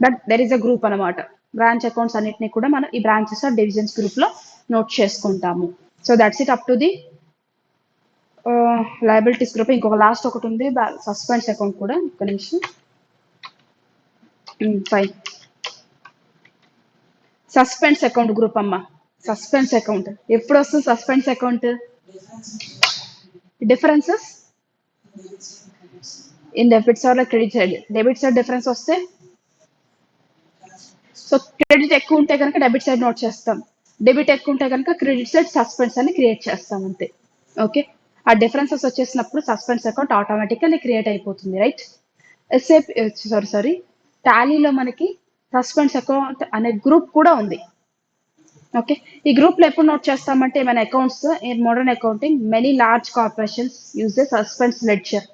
but there is a group అనమాట. బ్రాంచ్ అకౌంట్స్ అన్నిటిని కూడా మనం ఈ బ్రాంచెస్ ఆర్ డివిజన్స్ గ్రూప్లో నోట్ చేసుకుంటాము. So that's it up to the liabilities group. ఇంకొక లాస్ట్ ఒకటి ఉంది, సస్పెన్స్ అకౌంట్ కూడా. ఒక నిమిషం. ఫైన్. సస్పెన్స్ అకౌంట్ గ్రూప్ అమ్మ. సస్పెన్స్ అకౌంట్ ఎప్పుడు వస్తుంది? Suspense account differences in debit side credit side. Debit side difference వస్తే, సో క్రెడిట్ ఎక్కువ ఉంటే కనుక డెబిట్ సైడ్ నోట్ చేస్తాం, డెబిట్ ఎక్కువ ఉంటే కనుక క్రెడిట్ సైడ్ సస్పెన్స్ అని క్రియేట్ చేస్తాం అంతే. ఓకే, ఆ డిఫరెన్సెస్ వచ్చేసినప్పుడు సస్పెన్స్ అకౌంట్ ఆటోమేటిక్గా క్రియేట్ అయిపోతుంది, రైట్? ఎస్ఏపి సారీ టాలీలో మనకి సస్పెన్స్ అకౌంట్ అనే గ్రూప్ కూడా ఉంది. ఓకే, ఈ గ్రూప్ లో ఎప్పుడు నోట్ చేస్తామంటే, మన accounts in modern accounting many large corporations use suspense ledger.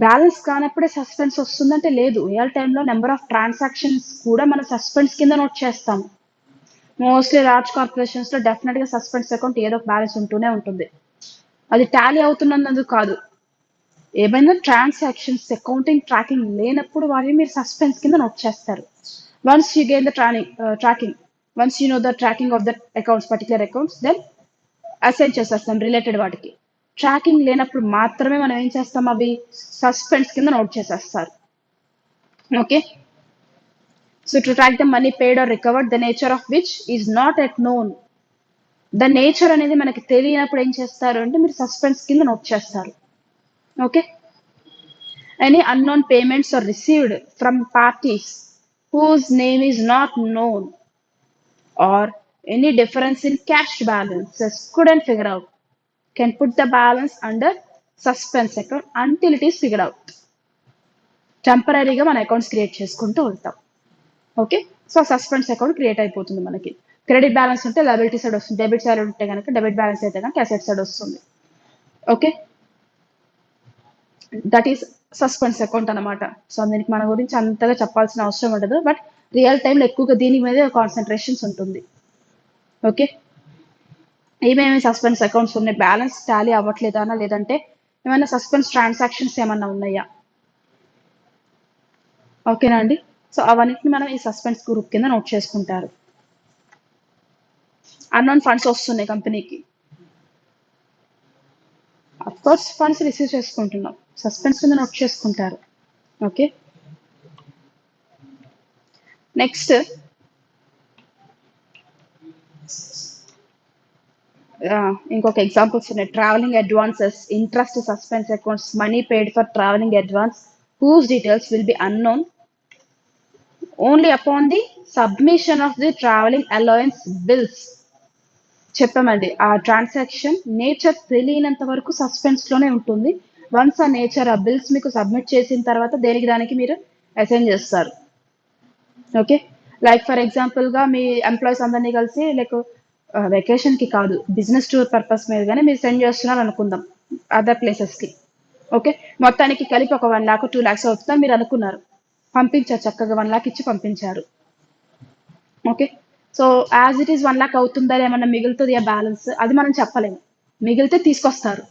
Balance కానప్పుడే సస్పెన్స్ వస్తుందంటే లేదు, రియల్ టైంలో నెంబర్ ఆఫ్ ట్రాన్సాక్షన్స్ కూడా మనం సస్పెన్స్ కింద నోట్ చేస్తాం. మోస్ట్లీ లార్జ్ కార్పొరేషన్స్ లో డెఫినెట్ గా సస్పెన్స్ అకౌంట్ ఏదో ఒక బ్యాలెన్స్ ఉంటూనే ఉంటుంది. అది టాలీ అవుతున్నందుకు కాదు, ఏమైనా ట్రాన్సాక్షన్స్ అకౌంటింగ్ ట్రాకింగ్ లేనప్పుడు వాటిని మీరు సస్పెన్స్ కింద నోట్ చేస్తారు. Once you gain the tracking, once you know the tracking of the accounts, particular accounts, then assign చేసేస్తాం రిలేటెడ్ వాటికి. ట్రాకింగ్ లేనప్పుడు మాత్రమే మనం ఏం చేస్తాం, అవి సస్పెన్స్ కింద నోట్ చేసేస్తారు. Okay, so to track the money paid are recovered, the nature of which is not at known. The nature అనేది మనకి తెలియనప్పుడు ఏం చేస్తారు అంటే మీరు సస్పెన్స్ కింద నోట్ చేస్తారు. Okay, any unknown payments or received from parties whose name is not known or any difference in cash balances couldn't figure out can put the balance under suspense account until it is figured out. టెంపరీగా మన accounts create చేసుకుంటూ ఉంటాం. Okay, so suspense account create అయిపోతుంది. మనకి credit balance ఉంటే liability side వస్తుంది, debit side ఉంటే కనుక డెబిట్ బ్యాలెన్స్ అయితే కనుక అసెట్ సైడ్ వస్తుంది. Okay, that is suspense account అనమాట. సో దీనికి మన గురించి అంతగా చెప్పాల్సిన అవసరం ఉండదు, బట్ రియల్ టైంలో ఎక్కువగా దీని మీద కాన్సన్ట్రేషన్స్ ఉంటుంది. ఓకే, ఏమేమి సస్పెన్స్ అకౌంట్స్ ఉన్నాయి, బ్యాలెన్స్ టాలీ అవ్వట్లేదా, లేదంటే ఏమైనా సస్పెన్స్ ట్రాన్సాక్షన్స్ ఏమన్నా ఉన్నాయా? ఓకేనా అండి, సో అవన్నిటిని మనం ఈ సస్పెన్స్ గ్రూప్ కింద నోట్ చేసుకుంటారు. అన్నోన్ ఫండ్స్ వస్తున్నాయి కంపెనీకి, అఫ్ కోర్స్ ఫండ్స్ రిసీవ్ చేసుకుంటున్నాం, సస్పెన్స్ కింద నోట్ చేసుకుంటారు. ఓకే, నెక్స్ట్ ఇంకొక ఎగ్జాంపుల్స్ ఉన్నాయి. Travelling advances, interest suspense accounts, money paid for travelling advance whose details will be unknown only upon the submission of the traveling allowance bills. చెప్పామండి, ఆ transaction nature తెలియనంత వరకు suspense లోనే ఉంటుంది. Once ఆ nature ఆ బిల్స్ మీకు సబ్మిట్ చేసిన తర్వాత దేనికి దానికి మీరు అసైన్ చేస్తారు. ఓకే, లైక్ ఫర్ ఎగ్జాంపుల్ గా మీ ఎంప్లాయీస్ అందరినీ కలిసి లైక్ వెకేషన్ కి కాదు, బిజినెస్ టూర్ పర్పస్ మీదగానే మీరు సెండ్ చేస్తున్నారు అనుకుందాం అదర్ ప్లేసెస్ కి. ఓకే, మొత్తానికి కలిపి ఒక 1 lakh 2 lakhs అవుతుందని మీరు అనుకున్నారు, పంపించారు, చక్కగా 1 lakh ఇచ్చి పంపించారు. Okay, so as it is 1 lakh అవుతుందా, ఏమన్నా మిగులుతుంది ఆ బ్యాలెన్స్, అది మనం చెప్పలేము. మిగిలితే తీసుకొస్తారు.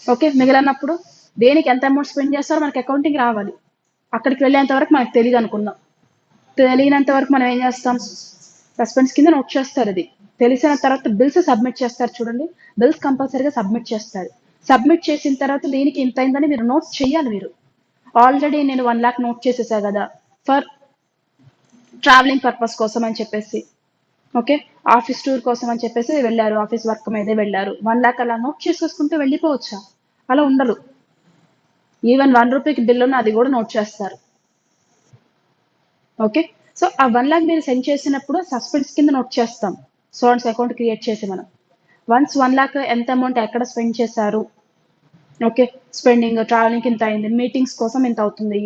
ఓకే, మిగిలినప్పుడు దేనికి ఎంత అమౌంట్ స్పెండ్ చేస్తారో మనకి అకౌంటింగ్ రావాలి. అక్కడికి వెళ్ళేంత వరకు మనకు తెలియదు అనుకుందాం. తెలియనంత వరకు మనం ఏం చేస్తాం, సస్పెన్స్ కింద నోట్ చేస్తారు. అది తెలిసిన తర్వాత బిల్స్ సబ్మిట్ చేస్తారు. చూడండి, బిల్స్ కంపల్సరీగా సబ్మిట్ చేస్తారు. సబ్మిట్ చేసిన తర్వాత దీనికి ఇంత అయిందని మీరు నోట్ చేయాలి. మీరు ఆల్రెడీ నేను 1 lakh నోట్ చేసేసా కదా ఫర్ ట్రావెలింగ్ పర్పస్ కోసం అని చెప్పేసి, ఓకే, ఆఫీస్ టూర్ కోసం అని చెప్పేసి వెళ్ళారు, ఆఫీస్ వర్క్ మీదే వెళ్ళారు, 1 lakh అలా నోట్ చేసేసుకుంటూ వెళ్ళిపోవచ్చా? అలా ఉండదు. ఈవెన్ 1 రూపీకి బిల్ ఉన్న అది కూడా నోట్ చేస్తారు. ఓకే, సో ఆ 1 lakh మీరు సెండ్ చేసినప్పుడు సస్పెన్స్ కింద నోట్ చేస్తాం. సోన్స్ అకౌంట్ క్రియేట్ చేసి మనం వన్స్ 1 lakh ఎంత అమౌంట్ ఎక్కడ స్పెండ్ చేశారు, ఓకే, స్పెండింగ్ ట్రావెలింగ్ ఇంత అయింది, మీటింగ్స్ కోసం ఇంత అవుతుంది,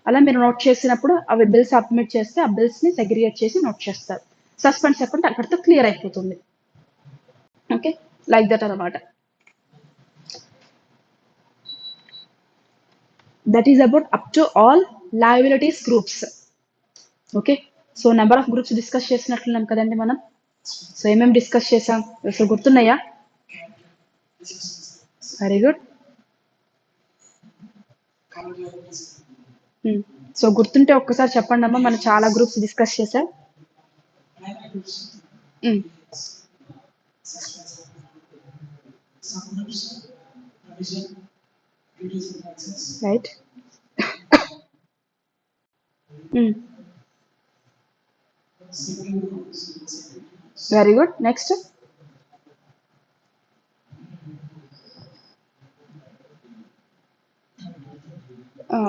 అలా మీరు నోట్ చేసినప్పుడు అవి బిల్స్ సబ్మిట్ చేస్తే ఆ బిల్స్ ని సెగ్రిగేట్ చేసి నోట్ చేస్తారు. సస్పెన్స్ అకౌంట్ అక్కడితో క్లియర్ అయిపోతుంది. ఓకే, లైక్ దట్ అనమాట. That is about up to all liabilities groups. Okay, so number of groups discuss చేసినట్లున్నాం కదండి మనం. సో ఏమేమి డిస్కస్ చేసాం, అసలు గుర్తున్నాయా? Very good. సో గుర్తుంటే ఒక్కసారి చెప్పండి అమ్మా, మనం చాలా గ్రూప్స్ డిస్కస్ చేసాం. Right, very good. Next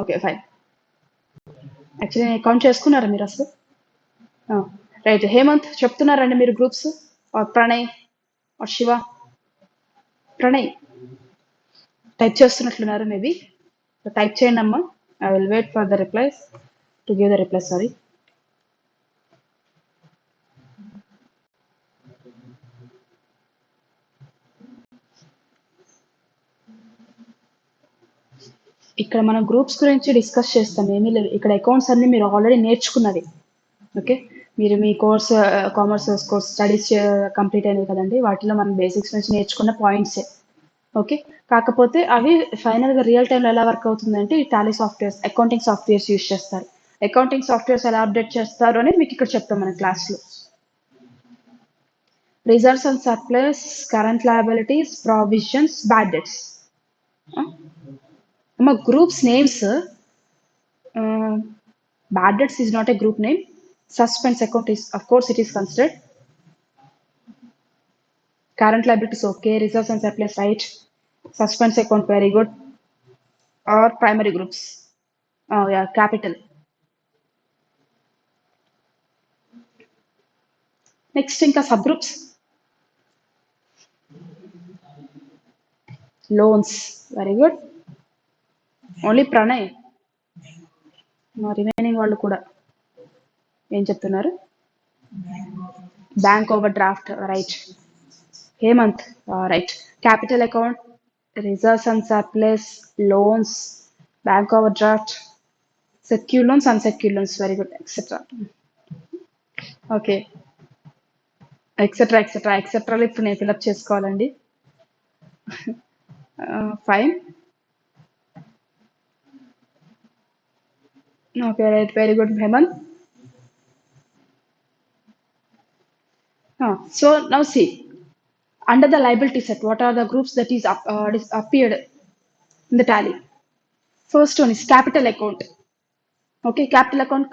okay fine. Actually account చేసుకున్నారా మీరు అసలు? రైట్, హేమంత్ చెప్తున్నారండి మీరు గ్రూప్స్, ప్రణయ్ శివ. ప్రణయ్ టైప్ చేస్తున్నట్లున్నారు, మేబీ టైప్ చేయండి అమ్మా. I will wait for the replies to give the reply. Sorry, ఇక్కడ మనం గ్రూప్స్ గురించి డిస్కస్ చేస్తాం, ఏమీ లేదు. ఇక్కడ అకౌంట్స్ అన్ని మీరు ఆల్రెడీ నేర్చుకున్నది. ఓకే, మీరు మీ course commerce course studies complete అయినాయి కదండి, వాటిలో మనం బేసిక్స్ నుంచి నేర్చుకున్న పాయింట్సే. ఓకే. కాకపోతే అవి ఫైనల్‌గా రియల్ టైమ్‌లో ఎలా వర్క్ అవుతుందంటే ఈ Tally softwares, accounting softwares use చేస్తారు. అకౌంటింగ్ సాఫ్ట్‌వేర్స్ ఎలా అప్డేట్ చేస్తారు అనేది మీకు ఇక్కడ చెప్తాం మన క్లాస్‌లో. Reserves and surplus, current liabilities, provisions, bad debts. అమ్మ groups names, bad debts is not a group name. Suspense account is, of course, it is considered. Current liabilities, okay. Reserves and surplus, right. Suspense account, very good. Or primary groups. Oh yeah, capital. Next, ఇంకా subgroups. Loans, very good. Only Pranay. Remaining వాళ్ళు కూడా ఏం చెప్తున్నారు? Bank overdraft, right. Hemant, right. Capital account, reserves and surplus, loans, bank overdraft, secure loans, unsecure loans, very good, etcetera. Okay, etcetera etcetera ఎక్సెట్రాలు ఇప్పుడు నేను fill up చేసుకోవాలండి. Fine. Okay, right, very good Hemant. So now see, under the liability set, what are the groups that is appeared in the tally? First one is capital account. Okay, capital account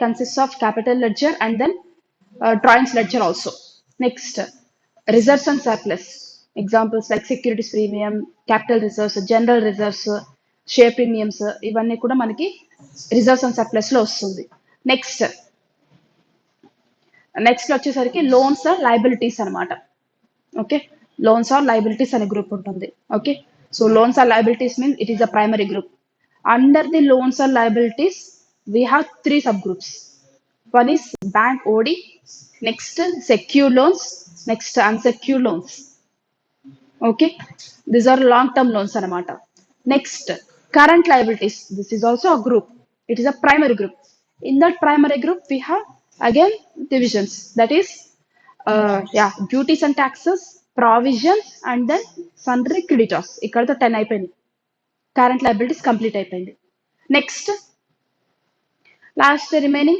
consists of capital ledger and then drawings ledger also. Next, reserves and surplus. Examples like securities premium, capital reserves, general reserves, share premiums, ఇవన్నీ కూడా మనకి reserves and surplus లో వస్తుంది. Next వచ్చేసరికి loans or liabilities అనమాట. Okay, loans or liabilities అనే group ఉంటుంది. Okay, so loans or liabilities means it is a primary group. Under the loans or liabilities we have 3 subgroups. One is bank OD, next secure loans, next unsecured loans. Okay, these are long term loans anamata. Next, current liabilities, this is also a group, it is a primary group. In that primary group we have again divisions, that is duties and taxes, provisions, and then sundry creditors. ikkada 10 అయిపోయింది, current liabilities complete అయిపోయింది. Next, last remaining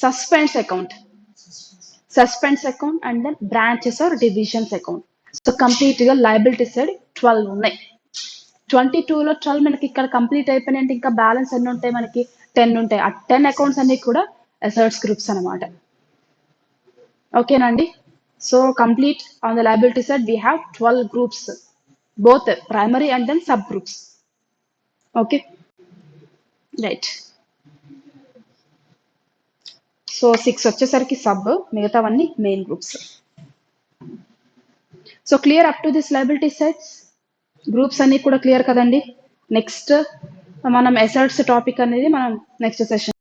suspense account and then branches or divisions account. So complete గా liability side 12 ఉన్నాయి. 22లో 12 మనకి ఇక్కడ complete అయిపోయినాయంటే ఇంకా balance ఎన్ని ఉంటాయి మనకి? 10 ఉంటాయి. ఆ 10 అకౌంట్స్ అన్ని కూడా అసెట్స్ గ్రూప్స్ అనమాట. ఓకేనండి, so complete on the liability side we have 12 groups, both primary and then sub groups. Okay, right. So 6 వచ్చేసరికి సబ్, మిగతావన్నీ main groups. So clear up to this liability sets, groups అన్ని కూడా clear కదండి. Next మనం assets topic అనేది మనం next session